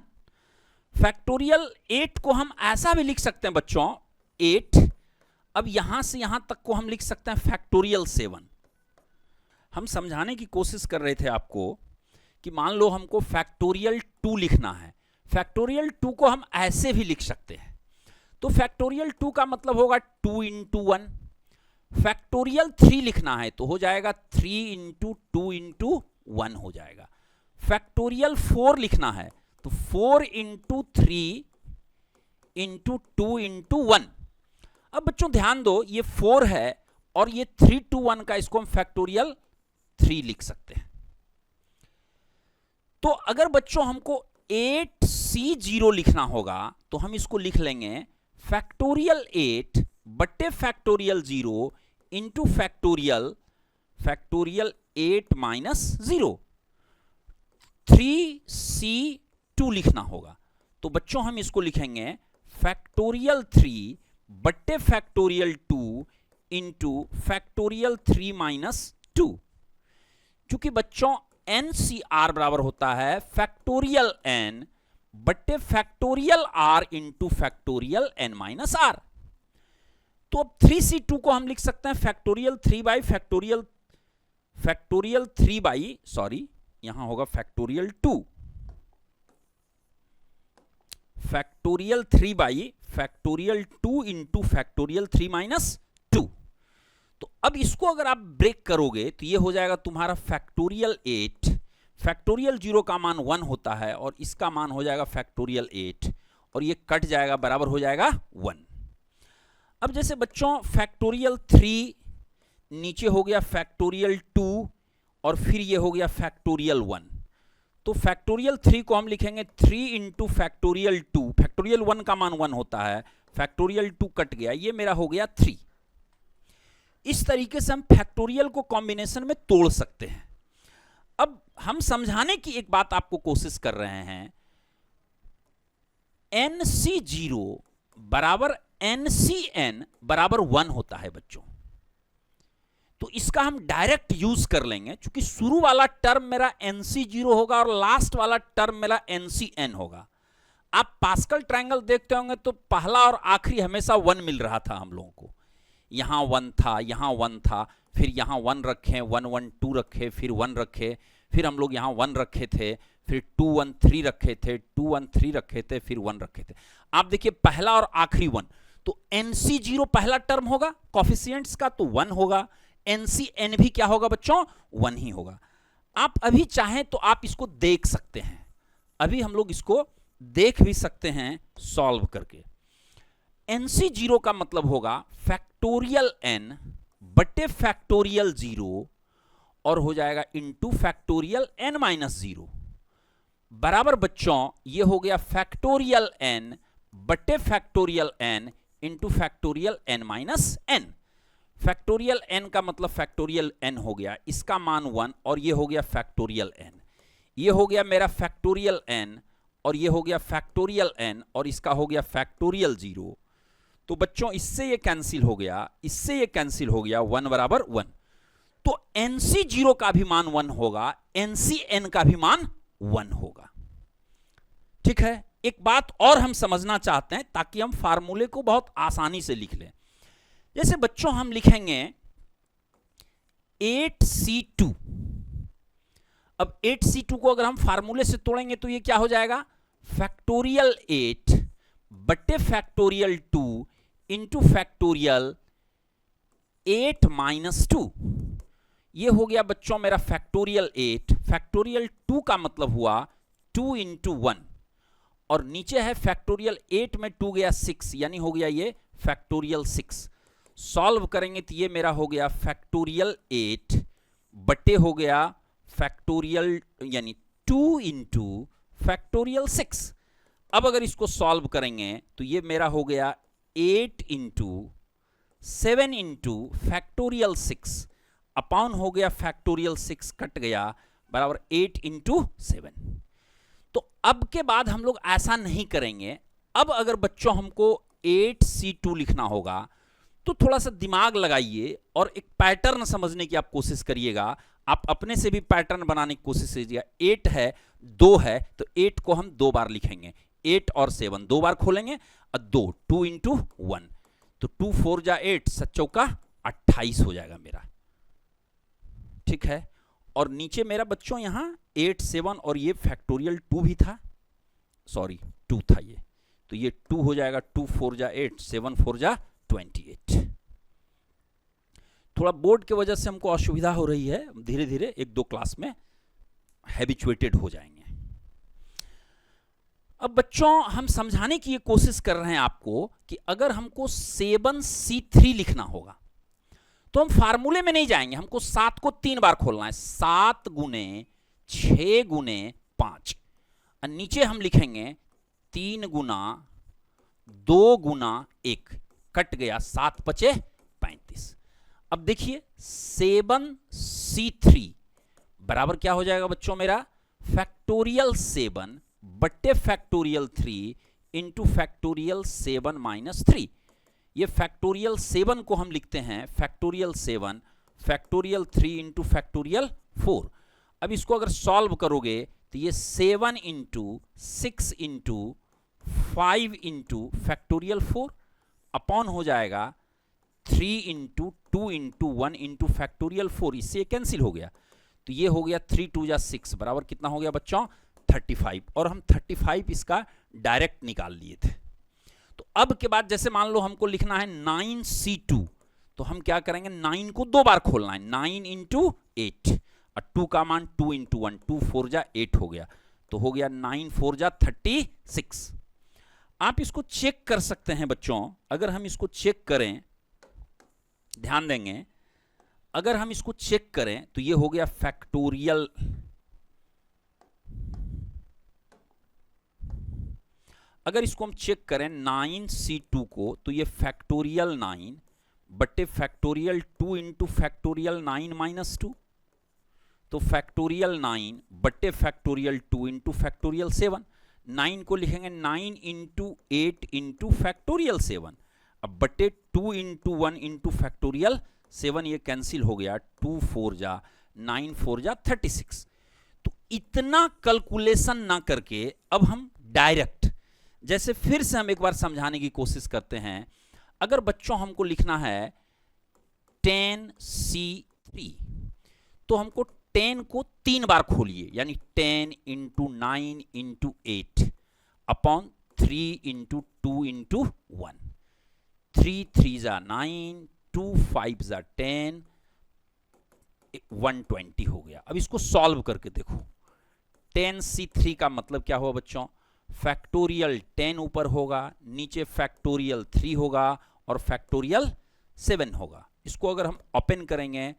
Factorial 8 को हम ऐसा भी लिख सकते हैं बच्चों 8, अब यहां से यहां तक को हम लिख सकते हैं फैक्टोरियल 7। हम समझाने की कोशिश कर रहे थे आपको कि मान लो हमको फैक्टोरियल 2 लिखना है, फैक्टोरियल 2 को हम ऐसे भी लिख सकते हैं। तो फैक्टोरियल 2 का मतलब होगा 2 इंटू 1। फैक्टोरियल 3 लिखना है तो हो जाएगा 3 इंटू 2 इंटू 1 हो जाएगा। फैक्टोरियल 4 लिखना है तो 4 इंटू 3 इंटू 2 इंटू 1। अब बच्चों ध्यान दो, ये 4 है और ये 3 टू 1 का, इसको हम फैक्टोरियल 3 लिख सकते हैं। तो अगर बच्चों हमको 8C0 लिखना होगा तो हम इसको लिख लेंगे फैक्टोरियल 8 बटे factorial 0 into factorial 8 minus 0। 3c2 लिखना होगा। तो बच्चों हम इसको लिखेंगे फैक्टोरियल 3 बट्टे फैक्टोरियल 2 इंटू फैक्टोरियल 3 माइनस 2। क्योंकि बच्चों NCR बराबर होता है फैक्टोरियल n बट्टे factorial r into factorial n minus r। तो अब 3c2 को हम लिख सकते हैं फैक्टोरियल 3 बाई फैक्टोरियल 3 सॉरी यहां होगा factorial 2 factorial 3 by factorial 2 into factorial 3 minus 2। तो अब इसको अगर आप ब्रेक करोगे तो ये हो जाएगा तुम्हारा फैक्टोरियल 8। फैक्टोरियल 0 का मान 1 होता है और इसका मान हो जाएगा फैक्टोरियल 8 और ये कट जाएगा बराबर हो जाएगा 1। अब जैसे बच्चों फैक्टोरियल 3 नीचे हो गया फैक्टोरियल 2 और फिर ये हो गया फैक्टोरियल 1। तो फैक्टोरियल 3 को हम लिखेंगे 3 इंटू फैक्टोरियल 2। फैक्टोरियल 1 का मान 1 होता है, फैक्टोरियल 2 कट गया, ये मेरा हो गया 3। इस तरीके से हम फैक्टोरियल को कॉम्बिनेशन में तोड़ सकते हैं। अब हम समझाने की एक बात आपको कोशिश कर रहे हैं, NC0 बराबर NCN बराबर 1 होता है बच्चों। तो इसका हम डायरेक्ट यूज कर लेंगे, क्योंकि शुरू वाला टर्म मेरा NC0 होगा और लास्ट वाला टर्म मेरा NCN होगा। आप पास्कल ट्रायंगल देखते होंगे तो पहला और आखिरी हमेशा 1 मिल रहा था हम लोगों को। यहां 1 था, यहां 1 था, फिर यहां 1 रखे, 1 1 2 रखे, फिर 1 रखे, फिर हम लोग यहां 1 रखे थे, फिर 2 1 3 रखे थे, 2 1 3 रखे थे, फिर 1 रखे थे। आप देखिए पहला और आखिरी 1, तो NC0 पहला टर्म होगा कॉफिशिएंट्स का तो 1 होगा, NCN भी क्या होगा बच्चों 1 ही होगा। आप अभी चाहें तो आप इसको देख सकते हैं, अभी हम लोग इसको देख भी सकते हैं सॉल्व करके। NC0 का मतलब होगा फैक्टोरियल n बटे फैक्टोरियल 0 और हो जाएगा इंटू फैक्टोरियल n माइनस 0 बराबर बच्चों ये हो गया फैक्टोरियल n बटे factorial n into factorial n minus n। Factorial n का मतलब फैक्टोरियल n हो गया, इसका मान 1 और ये हो गया फैक्टोरियल n। ये हो गया मेरा फैक्टोरियल n और ये हो गया फैक्टोरियल n और इसका हो गया फैक्टोरियल 0। तो बच्चों इससे ये कैंसिल हो गया, इससे ये कैंसिल हो गया, 1 बराबर 1। तो NC0 का भी मान 1 होगा, NCN का भी मान 1 होगा। ठीक है, एक बात और हम समझना चाहते हैं ताकि हम फार्मूले को बहुत आसानी से लिख लें। जैसे बच्चों हम लिखेंगे 8C2। अब 8C2 को अगर हम फार्मूले से तोड़ेंगे तो ये क्या हो जाएगा फैक्टोरियल 8 बटे फैक्टोरियल 2 इंटू फैक्टोरियल 8 माइनस 2। ये हो गया बच्चों मेरा फैक्टोरियल 8। फैक्टोरियल 2 का मतलब हुआ 2 इंटू 1 और नीचे है फैक्टोरियल 8 में 2 गया 6, यानी हो गया ये फैक्टोरियल 6। सॉल्व करेंगे तो ये मेरा हो गया फैक्टोरियल 8 बटे हो गया फैक्टोरियल यानी 2 इंटू फैक्टोरियल 6। अब अगर इसको सॉल्व करेंगे तो ये मेरा हो गया 8 इंटू 7 इंटू फैक्टोरियल 6 अपॉन हो गया फैक्टोरियल 6 कट गया बराबर 8 इंटू 7। तो अब के बाद हम लोग ऐसा नहीं करेंगे। अब अगर बच्चों हमको 8C2 लिखना होगा तो थोड़ा सा दिमाग लगाइए और एक पैटर्न समझने की आप कोशिश करिएगा। आप अपने से भी पैटर्न बनाने की कोशिश कीजिएगा। 8 है, 2 है, तो 8 को हम 2 बार लिखेंगे। 8 और 7 2 बार खोलेंगे और 2 इंटू 1, तो 2 4 जा 8, 7 चौका 28 हो जाएगा मेरा। ठीक है, और नीचे मेरा बच्चों यहां 8 7 और ये फैक्टोरियल 2 भी था, सॉरी 2 था ये, तो ये 2 हो जाएगा। 2 4 जा 8, 7 4 जा 28। थोड़ा बोर्ड की वजह से हमको असुविधा हो रही है, धीरे धीरे 1-2 क्लास में हैबिचुएटेड हो जाएंगे। अब बच्चों हम समझाने की ये कोशिश कर रहे हैं आपको कि अगर हमको 7C3 लिखना होगा तो हम फार्मूले में नहीं जाएंगे, हमको 7 को 3 बार खोलना है। 7 गुने 6 गुने 5 और नीचे हम लिखेंगे 3 गुना 2 गुना 1, कट गया 7 पचे 35। अब देखिए 7C3 बराबर क्या हो जाएगा बच्चों मेरा फैक्टोरियल 7 बट्टे फैक्टोरियल 3 इंटू फैक्टोरियल 7 माइनस 3। ये फैक्टोरियल 7 को हम लिखते हैं फैक्टोरियल 7 फैक्टोरियल 3 इंटू फैक्टोरियल 4। अब इसको अगर सॉल्व करोगे तो ये 7 into 6 into 5 into factorial 4 upon हो जाएगा 3 इंटू 2 इंटू 1 इंटू फैक्टोरियल 4। इससे कैंसिल हो गया, तो ये हो गया 3 2 जा 6 बराबर कितना हो गया बच्चों 35। और हम 35 इसका डायरेक्ट निकाल लिए थे। तो अब के बाद जैसे मान लो हमको लिखना है 9C2, तो हम क्या करेंगे 9 को 2 बार खोलना है, 9 इंटू 8 और 2 का मान 2 इंटू 1, 2 4 जा 8 हो गया, तो हो गया 9 4 जा 36। आप इसको चेक कर सकते हैं बच्चों, अगर हम इसको चेक करें, ध्यान देंगे, अगर हम इसको चेक करें तो ये हो गया फैक्टोरियल, अगर इसको हम चेक करें 9C2 को, तो ये फैक्टोरियल 9 बट्टे फैक्टोरियल 2 इंटू फैक्टोरियल 9 माइनस 2, तो फैक्टोरियल 9 बट्टे फैक्टोरियल 2 इंटू फैक्टोरियल 7। 9 को लिखेंगे 9 इंटू 8 इंटू फैक्टोरियल 7, अब बट्टे 2 इंटू 1 इंटू फैक्टोरियल 7, ये कैंसिल हो गया, 2 4 जा 9 4 जा 36। तो इतना कैलकुलेशन ना करके अब हम डायरेक्ट, जैसे फिर से हम एक बार समझाने की कोशिश करते हैं। अगर बच्चों हमको लिखना है 10C3, तो हमको 10 को 3 बार खोलिए, यानी 10 into 9 into 8 upon 3 into 2 into 1, 3 3 जा 9, 2 5 जा 10, 120 हो गया। अब इसको सॉल्व करके देखो, 10C3 का मतलब क्या हुआ बच्चों, फैक्टोरियल 10 ऊपर होगा, नीचे फैक्टोरियल 3 होगा और फैक्टोरियल 7 होगा। इसको अगर हम ओपन करेंगे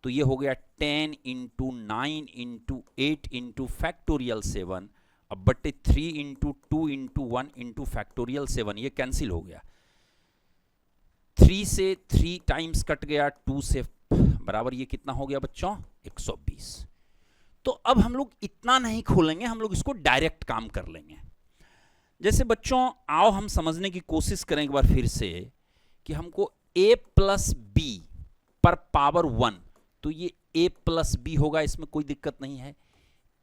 तो ये हो गया 10 इंटू 9 इंटू 8 इंटू फैक्टोरियल 7, अब बट्टे 3 इंटू 2 इंटू 1 इंटू फैक्टोरियल 7, ये कैंसिल हो गया, 3 से 3 टाइम्स कट गया, 2 से बराबर ये कितना हो गया बच्चों 120। तो अब हम लोग इतना नहीं खोलेंगे, हम लोग इसको डायरेक्ट काम कर लेंगे। जैसे बच्चों आओ हम समझने की कोशिश करें एक बार फिर से कि हमको a प्लस बी पर पावर 1, तो ये a प्लस बी होगा, इसमें कोई दिक्कत नहीं है।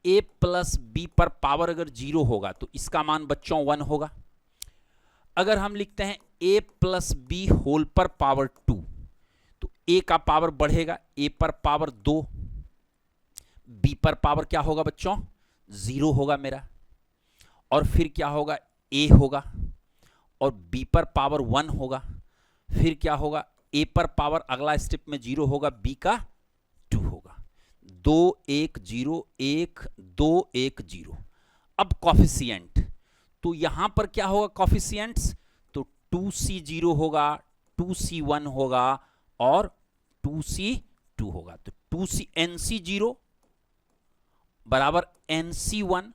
a प्लस बी पर पावर अगर 0 होगा तो इसका मान बच्चों 1 होगा। अगर हम लिखते हैं a प्लस बी होल पर पावर 2, तो a का पावर बढ़ेगा, a पर पावर 2, b पर पावर क्या होगा बच्चों 0 होगा मेरा, और फिर क्या होगा a होगा, और b पर पावर 1 होगा, फिर क्या होगा a पर पावर अगला स्टेप में 0 होगा, b का 2 होगा, 2 1 0 1 2 1 0। अब कॉफिशिएंट, तो यहां पर क्या होगा कॉफिशिएंट्स, तो 2C0 होगा, 2C1 होगा और 2C2 होगा, तो 2C NC0 बराबर NC1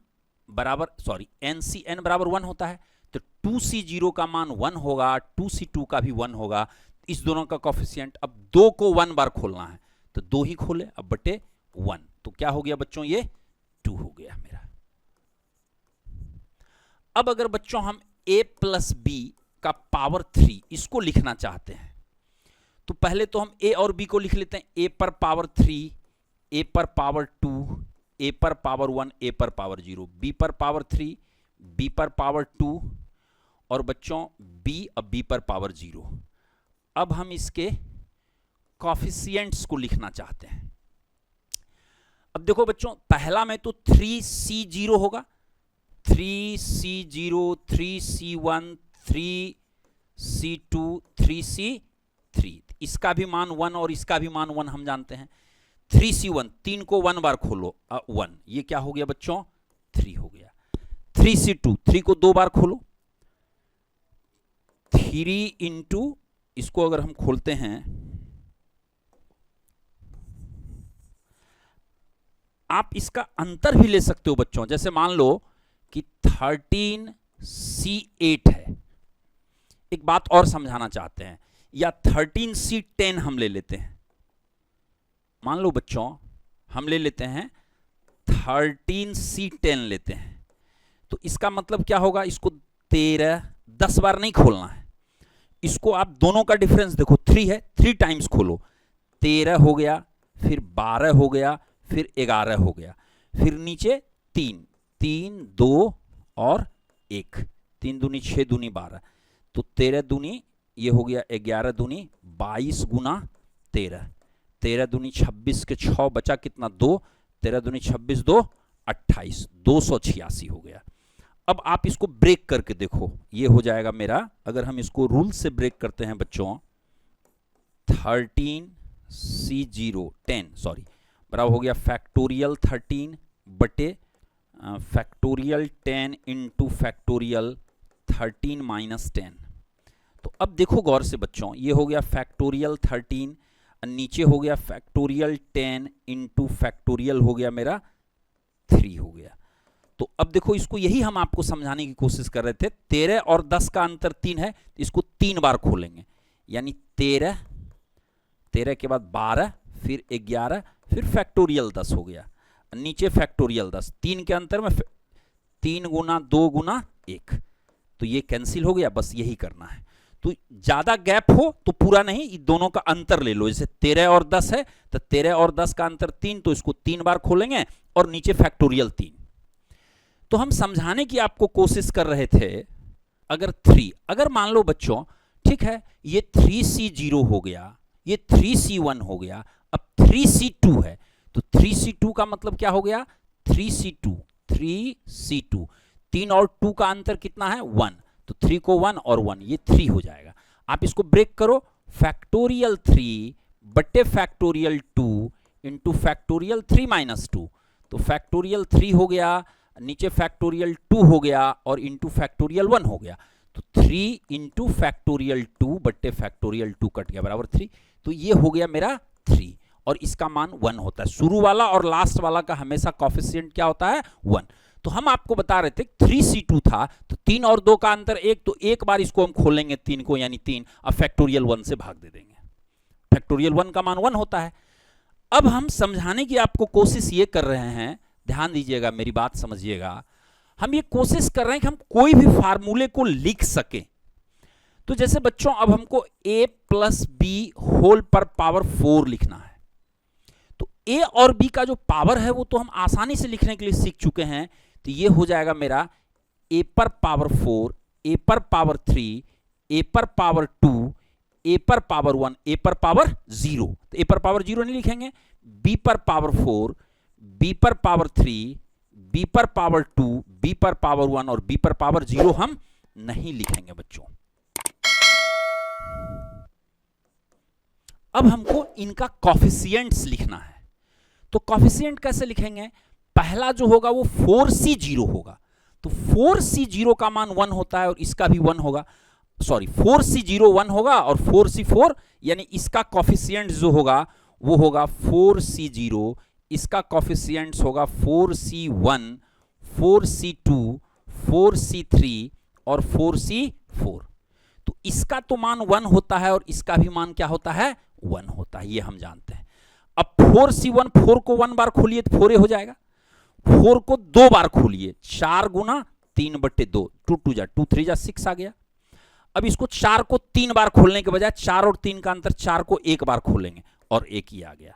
बराबर NCN बराबर 1 होता है, तो 2C0 का मान 1 होगा, 2C2 का भी 1 होगा, इस दोनों का कॉफिशिएंट। अब 2 को 1 बार खोलना है तो 2 ही खोले, अब बटे 1, तो क्या हो गया बच्चों ये 2 हो गया मेरा। अब अगर बच्चों हम a प्लस बी का पावर 3 इसको लिखना चाहते हैं, तो पहले तो हम a और b को लिख लेते हैं, a पर पावर 3, a पर पावर 2, a पर पावर 1, a पर पावर 0, b पर पावर 3, b पर पावर 2 और बच्चों b अब b पर पावर 0। अब हम इसके कॉफिशिएंट्स को लिखना चाहते हैं। अब देखो बच्चों पहला में तो 3C0 होगा, 3C0 3C1 3C2 3C3, इसका भी मान 1 और इसका भी मान 1 हम जानते हैं। 3C1 3 को 1 बार खोलो 1, ये क्या हो गया बच्चों 3 हो गया। 3C2 3 को 2 बार खोलो, 3 इंटू, इसको अगर हम खोलते हैं, आप इसका अंतर भी ले सकते हो बच्चों, जैसे मान लो कि 13C8 है। एक बात और समझाना चाहते हैं, या 13C10 हम ले लेते हैं। मान लो बच्चों हम ले लेते हैं 13C10 लेते हैं तो इसका मतलब क्या होगा, इसको 13 10 बार नहीं खोलना है, इसको आप दोनों का डिफरेंस देखो, 3 है, 3 टाइम्स खोलो, 13 हो गया, फिर 12 हो गया, फिर 11 हो गया, फिर नीचे 3 3 2 और 1, 3 दूनी 6 दूनी 12, तो 13 दूनी ये हो गया 11 दूनी 22 गुना 13, 13 दूनी 26 के 6 बचा कितना 2, 13 दूनी 26 2 28, 286 हो गया। अब आप इसको ब्रेक करके देखो, ये हो जाएगा मेरा, अगर हम इसको रूल से ब्रेक करते हैं बच्चों, 13C010 सॉरी बराबर हो गया फैक्टोरियल 13 बटे फैक्टोरियल 10 इंटू फैक्टोरियल 13 माइनस 10। तो अब देखो गौर से बच्चों, ये हो गया फैक्टोरियल 13 और नीचे हो गया फैक्टोरियल 10 इंटू फैक्टोरियल हो गया मेरा 3 हो गया। तो अब देखो इसको यही हम आपको समझाने की कोशिश कर रहे थे, 13 और 10 का अंतर 3 है, इसको 3 बार खोलेंगे, यानी 13 के बाद 12 फिर 11 फिर फैक्टोरियल 10 हो गया, नीचे फैक्टोरियल 10, 3 के अंतर में 3 गुना 2 गुना 1, तो ये कैंसिल हो गया, बस यही करना है। तो ज्यादा गैप हो तो पूरा नहीं, दोनों का अंतर ले लो, जैसे 13 और 10 है तो 13 और 10 का अंतर 3, तो इसको 3 बार खोलेंगे और नीचे फैक्टोरियल 3। तो हम समझाने की आपको कोशिश कर रहे थे, अगर 3, अगर मान लो बच्चों ठीक है ये 3C0 हो गया, ये 3C1 हो गया, अब 3C2 है, तो 3C2 का मतलब क्या हो गया, 3C2 3 और 2 का अंतर कितना है 1, तो 3 को 1 और 1 ये 3 हो जाएगा। आप इसको ब्रेक करो, फैक्टोरियल 3 बटे फैक्टोरियल 2 इंटू फैक्टोरियल 3 माइनस 2, तो फैक्टोरियल 3 हो गया, नीचे फैक्टोरियल 2 हो गया और इंटू फैक्टोरियल 1 हो गया, तो 3 इंटू फैक्टोरियल 2 बट्टे फैक्टोरियल 2 कट गया बराबर 3, तो ये हो गया मेरा 3 और इसका मान 1 होता है। शुरू वाला और लास्ट वाला का हमेशा कॉफिशिएंट क्या होता है 1। तो हम आपको बता रहे थे 3C2 था तो 3 और 2 का अंतर 1, तो एक बार इसको हम खोलेंगे 3 को यानी 3, अब फैक्टोरियल 1 से भाग दे देंगे, फैक्टोरियल 1 का मान 1 होता है। अब हम समझाने की आपको कोशिश ये कर रहे हैं, ध्यान दीजिएगा मेरी बात समझिएगा, हम ये कोशिश कर रहे हैं कि हम कोई भी फार्मूले को लिख सके। तो जैसे बच्चों अब हमको a प्लस बी होल पर पावर 4 लिखना है, तो a और b का जो पावर है वो तो हम आसानी से लिखने के लिए सीख चुके हैं, तो ये हो जाएगा मेरा a पर पावर 4, a पर पावर 3, a पर पावर 2, a पर पावर 1, a पर पावर 0, तो a पर पावर 0 नहीं लिखेंगे, b पर पावर 4, b पर पावर 3, b पर पावर 2, b पर पावर 1 और b पर पावर 0 हम नहीं लिखेंगे बच्चों। अब हमको इनका कॉफिशिएंट्स लिखना है, तो कॉफिशिएंट कैसे लिखेंगे, पहला जो होगा वो 4C0 होगा, तो 4C0 का मान 1 होता है और इसका भी 1 होगा, सॉरी 4C0 1 होगा और 4C4 यानी इसका कॉफिशिएंट जो होगा वो होगा 4C0, इसका कॉफिशिएंट्स होगा 4C1, 4C2, 4C3 और 4C4, तो इसका तो मान 1 होता है और इसका भी मान क्या होता है 1 होता है, ये हम जानते हैं। अब 4C1, 4 को 1 बार खोलिए तो 4 हो जाएगा, 4 को 2 बार खोलिए, 4 गुना 3 बट्टे 2, 2 2 जा 2 3 जा 6 आ गया। अब इसको 4 को 3 बार खोलने के बजाय 4 और 3 का अंतर 4 को 1 बार खोलेंगे और 1 ही आ गया,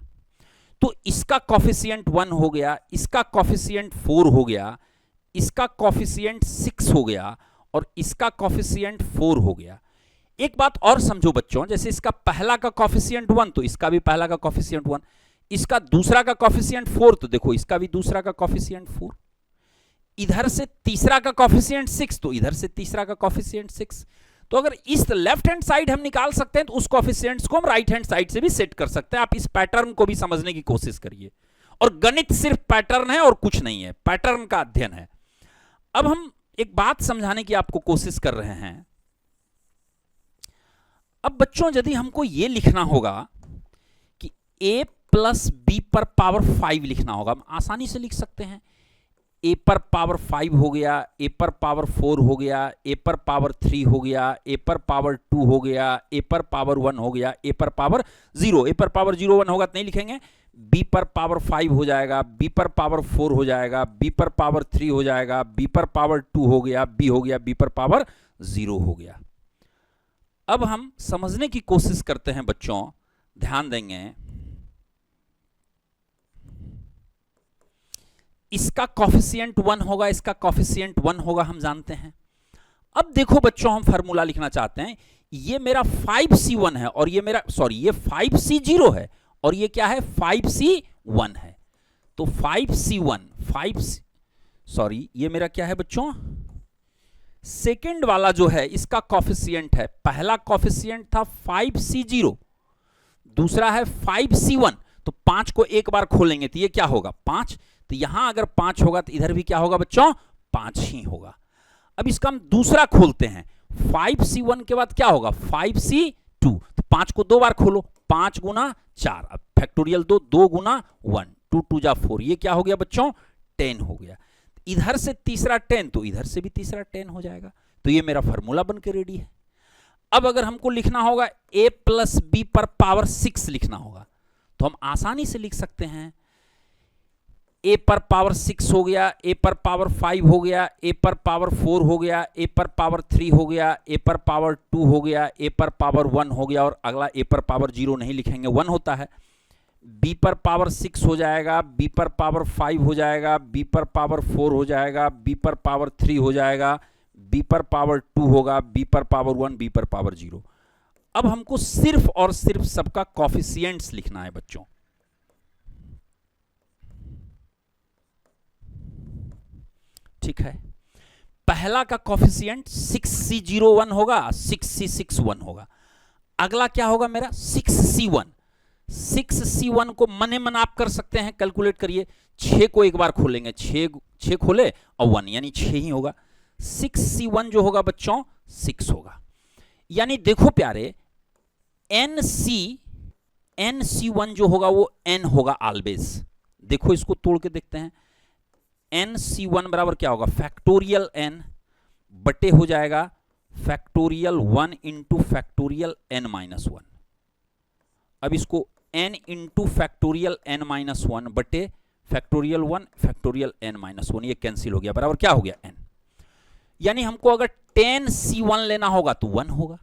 तो इसका कॉफिशिएंट 1 हो गया, इसका कॉफिशिएंट 4 हो गया, इसका कॉफिशिएंट 6 हो गया और इसका कॉफिशिएंट 4 हो गया। एक बात और समझो बच्चों, जैसे इसका पहला का कॉफिशिएंट 1 तो इसका भी पहला का कॉफिशिएंट 1, इसका दूसरा का कॉफिशिएंट 4 तो देखो इसका भी दूसरा का कॉफिशिएंट 4, इधर से तीसरा का कॉफिशिएंट 6 तो इधर से तीसरा का कॉफिशिएंट 6, तो अगर इस लेफ्ट हैंड साइड हम निकाल सकते हैं तो उस कॉफिशिएंट्स को हम राइट हैंड साइड से भी सेट कर सकते हैं। आप इस पैटर्न को भी समझने की कोशिश करिए, और गणित सिर्फ पैटर्न है और कुछ नहीं है, पैटर्न का अध्ययन है। अब हम एक बात समझाने की आपको कोशिश कर रहे हैं, अब बच्चों यदि हमको यह लिखना होगा कि a प्लस बी पर पावर 5 लिखना होगा, हम आसानी से लिख सकते हैं, a पर पावर 5 हो गया, a पर पावर 4 हो गया, a पर पावर 3 हो गया, a पर पावर 2 हो गया, a पर पावर 1 हो गया, a पर पावर 0, a पर पावर 0 1 होगा तो नहीं लिखेंगे, b पर पावर 5 हो जाएगा, b पर पावर 4 हो जाएगा, b पर पावर 3 हो जाएगा, b पर पावर 2 हो गया, b हो गया, b पर पावर 0 हो गया। अब हम समझने की कोशिश करते हैं बच्चों, ध्यान देंगे। इसका कॉफिशिएंट 1 होगा, इसका कॉफिशिएंट 1 होगा, हम जानते हैं। अब देखो बच्चों, हम फार्मूला लिखना चाहते हैं। ये मेरा 5c1 है और ये मेरा ये 5c0 है और ये क्या है 5c1 है। तो 5c1 ये मेरा क्या है बच्चों, सेकंड वाला जो है इसका कॉफिशिएंट है, पहला कॉफिशिएंट था 5c0, दूसरा है 5c1। तो 5 को एक बार खोलेंगे तो ये क्या होगा 5, तो यहां अगर 5 होगा तो इधर भी क्या होगा बच्चों 5 ही होगा। अब इसका हम दूसरा खोलते हैं, 5c1 के बाद क्या होगा 5c2, तो 5 को दो बार खोलो, 5 गुना 4, अब फैक्टोरियल 2 गुना 1, 2 2 जा 4, ये क्या हो गया बच्चों 10 हो गया। इधर से तीसरा 10 तो इधर से भी तीसरा 10 हो जाएगा। तो ये मेरा फॉर्मूला बन के रेडी है। अब अगर हमको लिखना होगा a प्लस बी पर पावर 6 लिखना होगा, तो हम आसानी से लिख सकते हैं a पर पावर 6 हो गया, a पर पावर 5 हो गया, a पर पावर 4 हो गया, a पर पावर 3 हो गया, a पर पावर 2 हो गया, a पर पावर 1 हो गया, और अगला a पर पावर 0 नहीं लिखेंगे, 1 होता है। b पर पावर 6 हो जाएगा, b पर पावर 5 हो जाएगा, b पर पावर 4 हो जाएगा, b पर पावर 3 हो जाएगा, b पर पावर 2 होगा, b पर पावर 1, b पर पावर 0। अब हमको सिर्फ और सिर्फ सबका कॉफिशिएंट्स लिखना है बच्चों। ठीक है, पहला का कॉफिशिएंट 6c01 होगा, 6c61 होगा। अगला क्या होगा मेरा 6c1। 6c1 को मने मन आप कर सकते हैं, कैलकुलेट करिए, 6 को एक बार खोलेंगे, 6 खोले और 1 यानी 6 ही होगा। 6c1 जो होगा बच्चों 6 होगा। यानी देखो प्यारे, nc1 जो होगा वो n होगा ऑलवेज। देखो इसको तोड़ के देखते हैं, nc1 बराबर क्या होगा फैक्टोरियल n बटे हो जाएगा factorial 1 into factorial n minus 1। अब इसको n into factorial n minus 1 बटे फैक्टोरियल 1 फैक्टोरियल n माइनस 1, ये कैंसिल हो गया, बराबर क्या हो गया n। यानी हमको अगर 10c1 लेना होगा तो 1 होगा।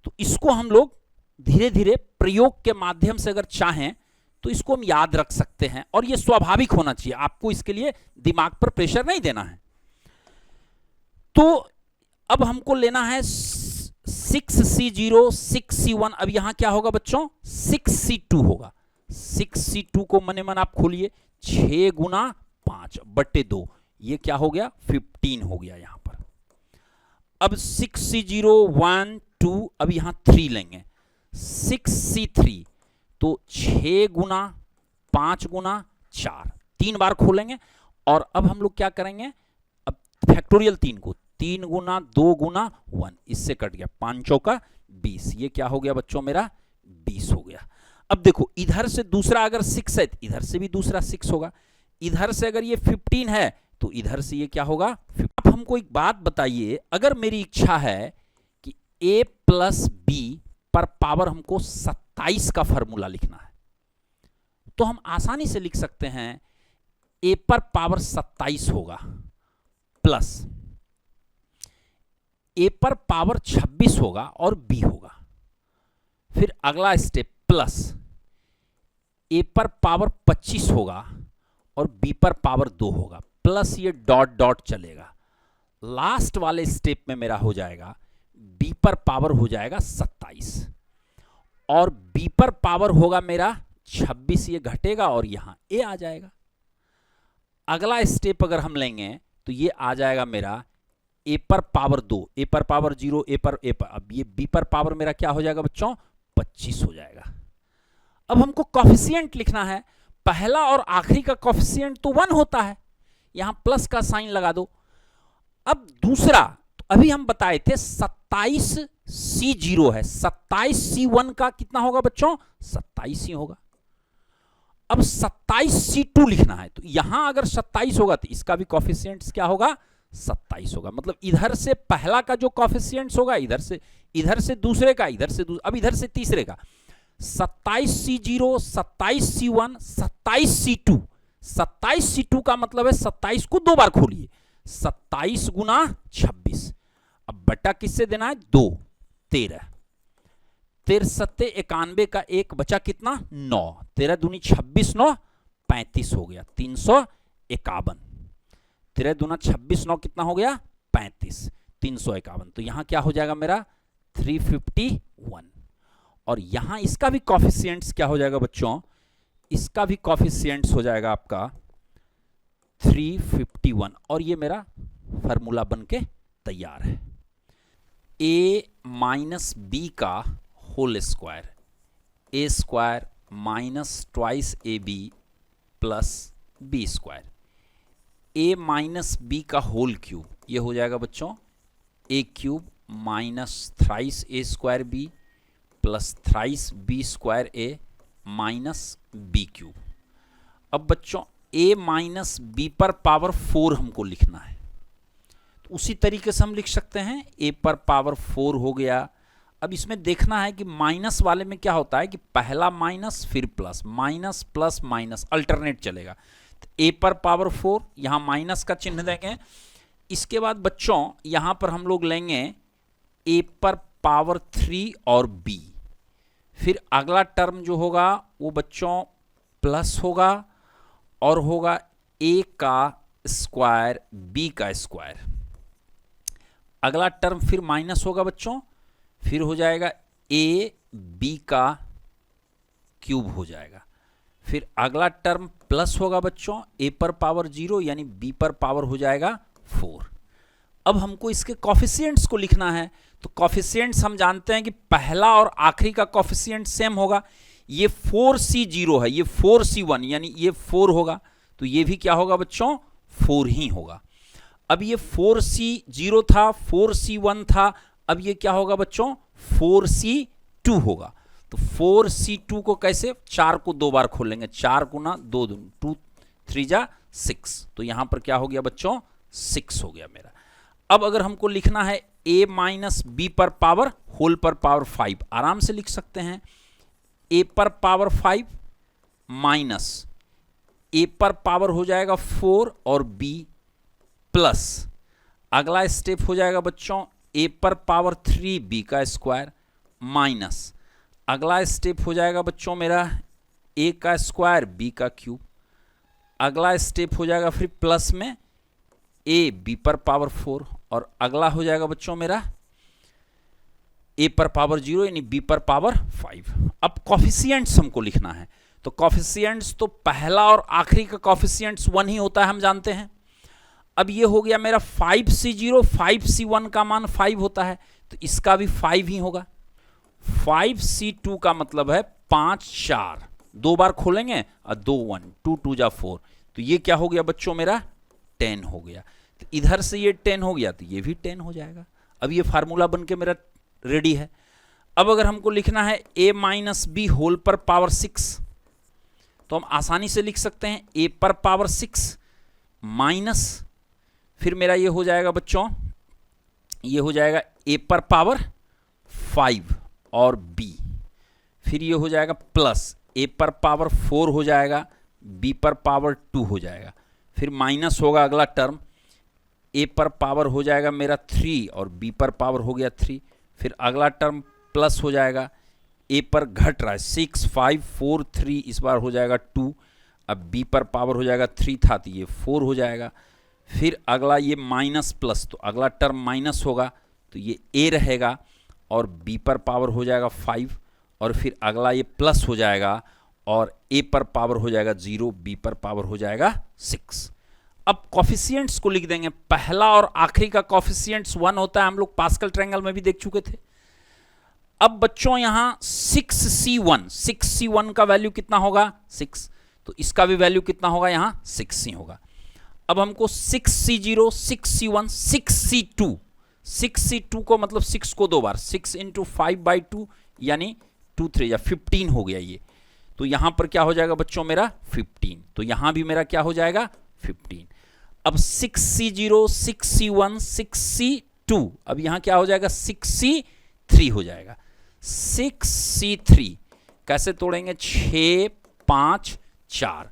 तो इसको हम लोग धीरे धीरे प्रयोग के माध्यम से अगर चाहें तो इसको हम याद रख सकते हैं, और ये स्वाभाविक होना चाहिए, आपको इसके लिए दिमाग पर प्रेशर नहीं देना है। तो अब हमको लेना है 6c0 6c1। अब यहां क्या होगा बच्चों 6c2 होगा। 6c2 को मने मन आप खोलिए, 6 गुना 5 बटे 2, ये क्या हो गया 15 हो गया यहां पर। अब 6c0 1 2, अब यहां 3 लेंगे, 6c3, तो 6 गुना 5 गुना 4, 3 बार खोलेंगे। और अब हम लोग क्या करेंगे, अब फैक्टोरियल 3 को 3 गुना 2 गुना 1, इससे कट गया, 5 चौका 20, ये क्या हो गया बच्चों मेरा 20 हो गया। अब देखो इधर से दूसरा अगर 6 है तो इधर से भी दूसरा 6 होगा, इधर से अगर ये 15 है तो इधर से ये क्या होगा। अब हमको एक बात बताइए, अगर मेरी इच्छा है कि a प्लस बी पर पावर हमको 27 का फॉर्मूला लिखना है, तो हम आसानी से लिख सकते हैं a पर पावर 27 होगा प्लस a पर पावर 26 होगा और b होगा। फिर अगला स्टेप प्लस a पर पावर 25 होगा और b पर पावर 2 होगा, प्लस ये डॉट डॉट चलेगा। लास्ट वाले स्टेप में मेरा हो जाएगा b पर पावर हो जाएगा 27 और b पर पावर होगा मेरा 26, ये घटेगा और यहां a आ जाएगा। अगला स्टेप अगर हम लेंगे तो ये आ जाएगा मेरा a पर पावर 2, a पर पावर 0, a पर अब ये b पर पावर मेरा क्या हो जाएगा बच्चों 25 हो जाएगा। अब हमको कॉफिशिएंट लिखना है, पहला और आखिरी का कॉफिशिएंट तो 1 होता है, यहां प्लस का साइन लगा दो। अब दूसरा, तो अभी हम बताए थे 27c0 है, 27c1 का कितना होगा बच्चों 27 ही होगा। अब 27c2 लिखना है, तो यहां अगर 27 होगा तो इसका भी कॉफिशिएंट्स क्या होगा 27 होगा। मतलब इधर से पहला का जो कॉफिशिएंट्स होगा इधर से दूसरे का, अब इधर से तीसरे का। 27C0, 27C1, 27C2। 27C2 का मतलब है 27 को 2 बार खोलिए, 27 गुना 26। अब बटा किससे देना है? 2, 13। 13 सत्ते 91 का 1 बचा कितना? 9। 13 दूनी 26, 9 35 हो गया, 351। 13 दूना 26, 9 कितना हो गया? 35, 351। तो यहां क्या हो जाएगा मेरा? 351। और यहां इसका भी कॉफिशिएंट्स क्या हो जाएगा बच्चों? इसका भी कॉफिशिएंट्स हो जाएगा आपका 351। और ये मेरा फार्मूला बन के तैयार है। a माइनस बी का whole square, A square minus twice A B plus B square. a minus B का होल क्यूब, ये हो जाएगा बच्चों a cube minus thrice A square B plus thrice B square A minus B cube. अब बच्चों a minus B पर power 4 हमको लिखना है, तो उसी तरीके से हम लिख सकते हैं a पर पावर 4 हो गया। अब इसमें देखना है कि माइनस वाले में क्या होता है कि पहला माइनस फिर plus, minus plus minus alternate चलेगा। तो a पर पावर 4, यहां माइनस का चिन्ह देंगे। इसके बाद बच्चों यहां पर हम लोग लेंगे a पर पावर 3 और b। फिर अगला टर्म जो होगा वो बच्चों प्लस होगा और होगा a का स्क्वायर b का स्क्वायर। अगला टर्म फिर माइनस होगा बच्चों, फिर हो जाएगा a b का क्यूब हो जाएगा। फिर अगला टर्म प्लस होगा बच्चों a पर पावर 0 यानी b पर पावर हो जाएगा 4। अब हमको इसके कॉफिशिएंट्स को लिखना है, तो कॉफिशिएंट्स हम जानते हैं कि पहला और आखिरी का कॉफिशिएंट सेम होगा। ये 4C0 है, ये 4C1 यानी ये 4 होगा, तो ये भी क्या होगा बच्चों? 4 ही होगा। अब ये 4C0 था, 4C1 था, अब ये क्या होगा बच्चों? 4C2 होगा। तो 4C2 को कैसे? 4 को 2 बार खोलेंगे, 4 गुना 2 दूनी 2 3 जा 6। तो यहां पर क्या हो गया बच्चों? 6 हो गया मेरा। अब अगर हमको लिखना है a माइनस बी पर पावर होल पर पावर 5, आराम से लिख सकते हैं a पर पावर 5 माइनस a पर पावर हो जाएगा 4 और b प्लस अगला स्टेप हो जाएगा बच्चों a पर पावर 3 b का स्क्वायर माइनस अगला स्टेप हो जाएगा बच्चों मेरा a का स्क्वायर b का क्यूब। अगला स्टेप हो जाएगा फिर प्लस में a b पर पावर 4 और अगला हो जाएगा बच्चों मेरा a पर पावर 0 यानी b पर पावर 5। अब कॉफिशिएंट्स हमको लिखना है, तो कॉफिशिएंट्स तो पहला और आखिरी का कॉफिशिएंट्स 1 ही होता है, हम जानते हैं। अब ये हो गया मेरा 5C0, 5C1 का मान 5 होता है, तो इसका भी 5 ही होगा। 5C2 का मतलब है 5 4, 2 बार खोलेंगे और 2 1, 2 2 जा 4, तो ये क्या हो गया बच्चों मेरा? 10 हो गया। तो इधर से ये 10 हो गया तो ये भी 10 हो जाएगा। अब ये फार्मूला बन के मेरा रेडी है। अब अगर हमको लिखना है a माइनस बी होल पर पावर 6, तो हम आसानी से लिख सकते हैं a पर पावर 6 माइनस फिर मेरा ये हो जाएगा बच्चों, ये हो जाएगा a पर पावर 5 और b, फिर ये हो जाएगा प्लस a पर पावर 4 हो जाएगा, b पर पावर 2 हो जाएगा, फिर माइनस होगा अगला टर्म, a पर पावर हो जाएगा मेरा 3 और b पर पावर हो गया 3, फिर अगला टर्म प्लस हो जाएगा, a पर घट रहा है 6 5 4 3, इस बार हो जाएगा 2, अब b पर पावर हो जाएगा 3 था तो ये 4 हो जाएगा, फिर अगला ये माइनस प्लस, तो अगला टर्म माइनस होगा तो ये a रहेगा और b पर पावर हो जाएगा 5 और फिर अगला ये प्लस हो जाएगा और a पर पावर हो जाएगा 0, b पर पावर हो जाएगा 6। अब कॉफिशिएंट्स को लिख देंगे, पहला और आखिरी का कॉफिशिएंट्स 1 होता है, हम लोग पास्कल ट्रायंगल में भी देख चुके थे। अब बच्चों यहां 6C1 का वैल्यू कितना होगा? 6, तो इसका भी वैल्यू कितना होगा? यहां 6 ही होगा। अब हमको 6C0, 6C1, 6C2 को मतलब 6 को 2 बार, 6 × 5/2 यानी 2 3 या 15 हो गया ये, तो यहां पर क्या हो जाएगा बच्चों मेरा 15, तो यहां भी मेरा क्या हो जाएगा 15। अब 6C0, 6C1, 6C2, अब यहां क्या हो जाएगा 6C3 हो जाएगा। 6C3 कैसे तोड़ेंगे? 6 5 4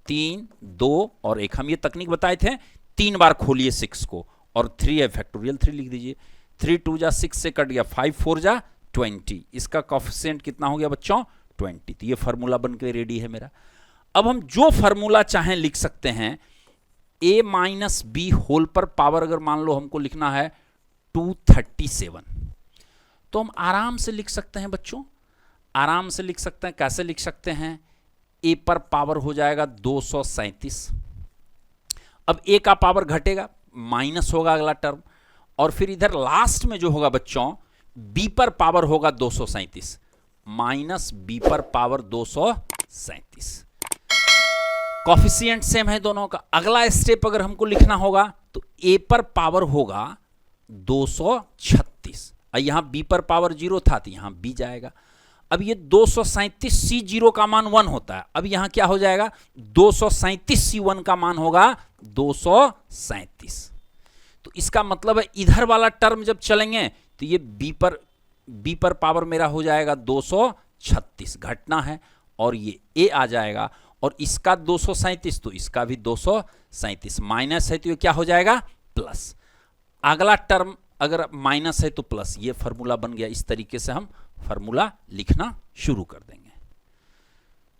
3 2 और 1। हम ये तकनीक बताए थे, 3 बार खोलिए 6 को और 3 है फैक्टोरियल 3 लिख दीजिए। 3 2 जा 6 से कट गया, 5 4 जा 20। इसका कोफिशिएंट कितना हो गया बच्चों? 20। तो ये फार्मूला बन के रेडी है मेरा। अब हम जो फार्मूला चाहें लिख सकते हैं। a माइनस बी होल पर पावर अगर मान लो हमको लिखना है 237, तो हम आराम से लिख सकते हैं बच्चों, आराम से लिख सकते हैं। कैसे लिख सकते हैं? a पर पावर हो जाएगा 237। अब a का पावर घटेगा, माइनस होगा अगला टर्म, और फिर इधर लास्ट में जो होगा बच्चों, b पर पावर होगा 237 माइनस b पर पावर 237। कॉफिशिएंट सेम है दोनों का। अगला स्टेप अगर हमको लिखना होगा तो a पर पावर होगा 236, यहां b पर पावर 0 था तो यहां b जाएगा। अब ये 237 C0 का मान 1 होता है, अब यहां क्या हो जाएगा? 237 C1 का मान होगा 237। तो इसका मतलब है इधर वाला टर्म जब चलेंगे तो ये b पर पावर मेरा हो जाएगा 236, घटना है, और ये a आ जाएगा, और इसका 237 तो इसका भी 237, माइनस है तो ये क्या हो जाएगा? प्लस। अगला टर्म अगर माइनस है तो प्लस। ये फार्मूला बन गया। इस तरीके से हम फार्मूला लिखना शुरू कर देंगे।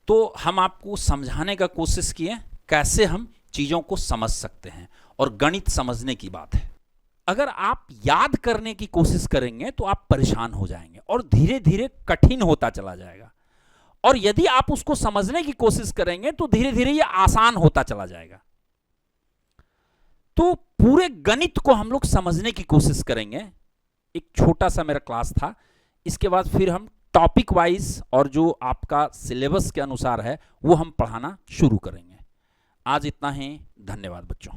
तो हम आपको समझाने का कोशिश किए कैसे हम चीजों को समझ सकते हैं, और गणित समझने की बात है। अगर आप याद करने की कोशिश करेंगे तो आप परेशान हो जाएंगे और धीरे धीरे कठिन होता चला जाएगा, और यदि आप उसको समझने की कोशिश करेंगे तो धीरे धीरे ये आसान होता चला जाएगा। तो पूरे गणित को हम लोग समझने की कोशिश करेंगे। एक छोटा सा मेरा क्लास था, इसके बाद फिर हम टॉपिक वाइज और जो आपका सिलेबस के अनुसार है वो हम पढ़ाना शुरू करेंगे। आज इतना ही, धन्यवाद बच्चों।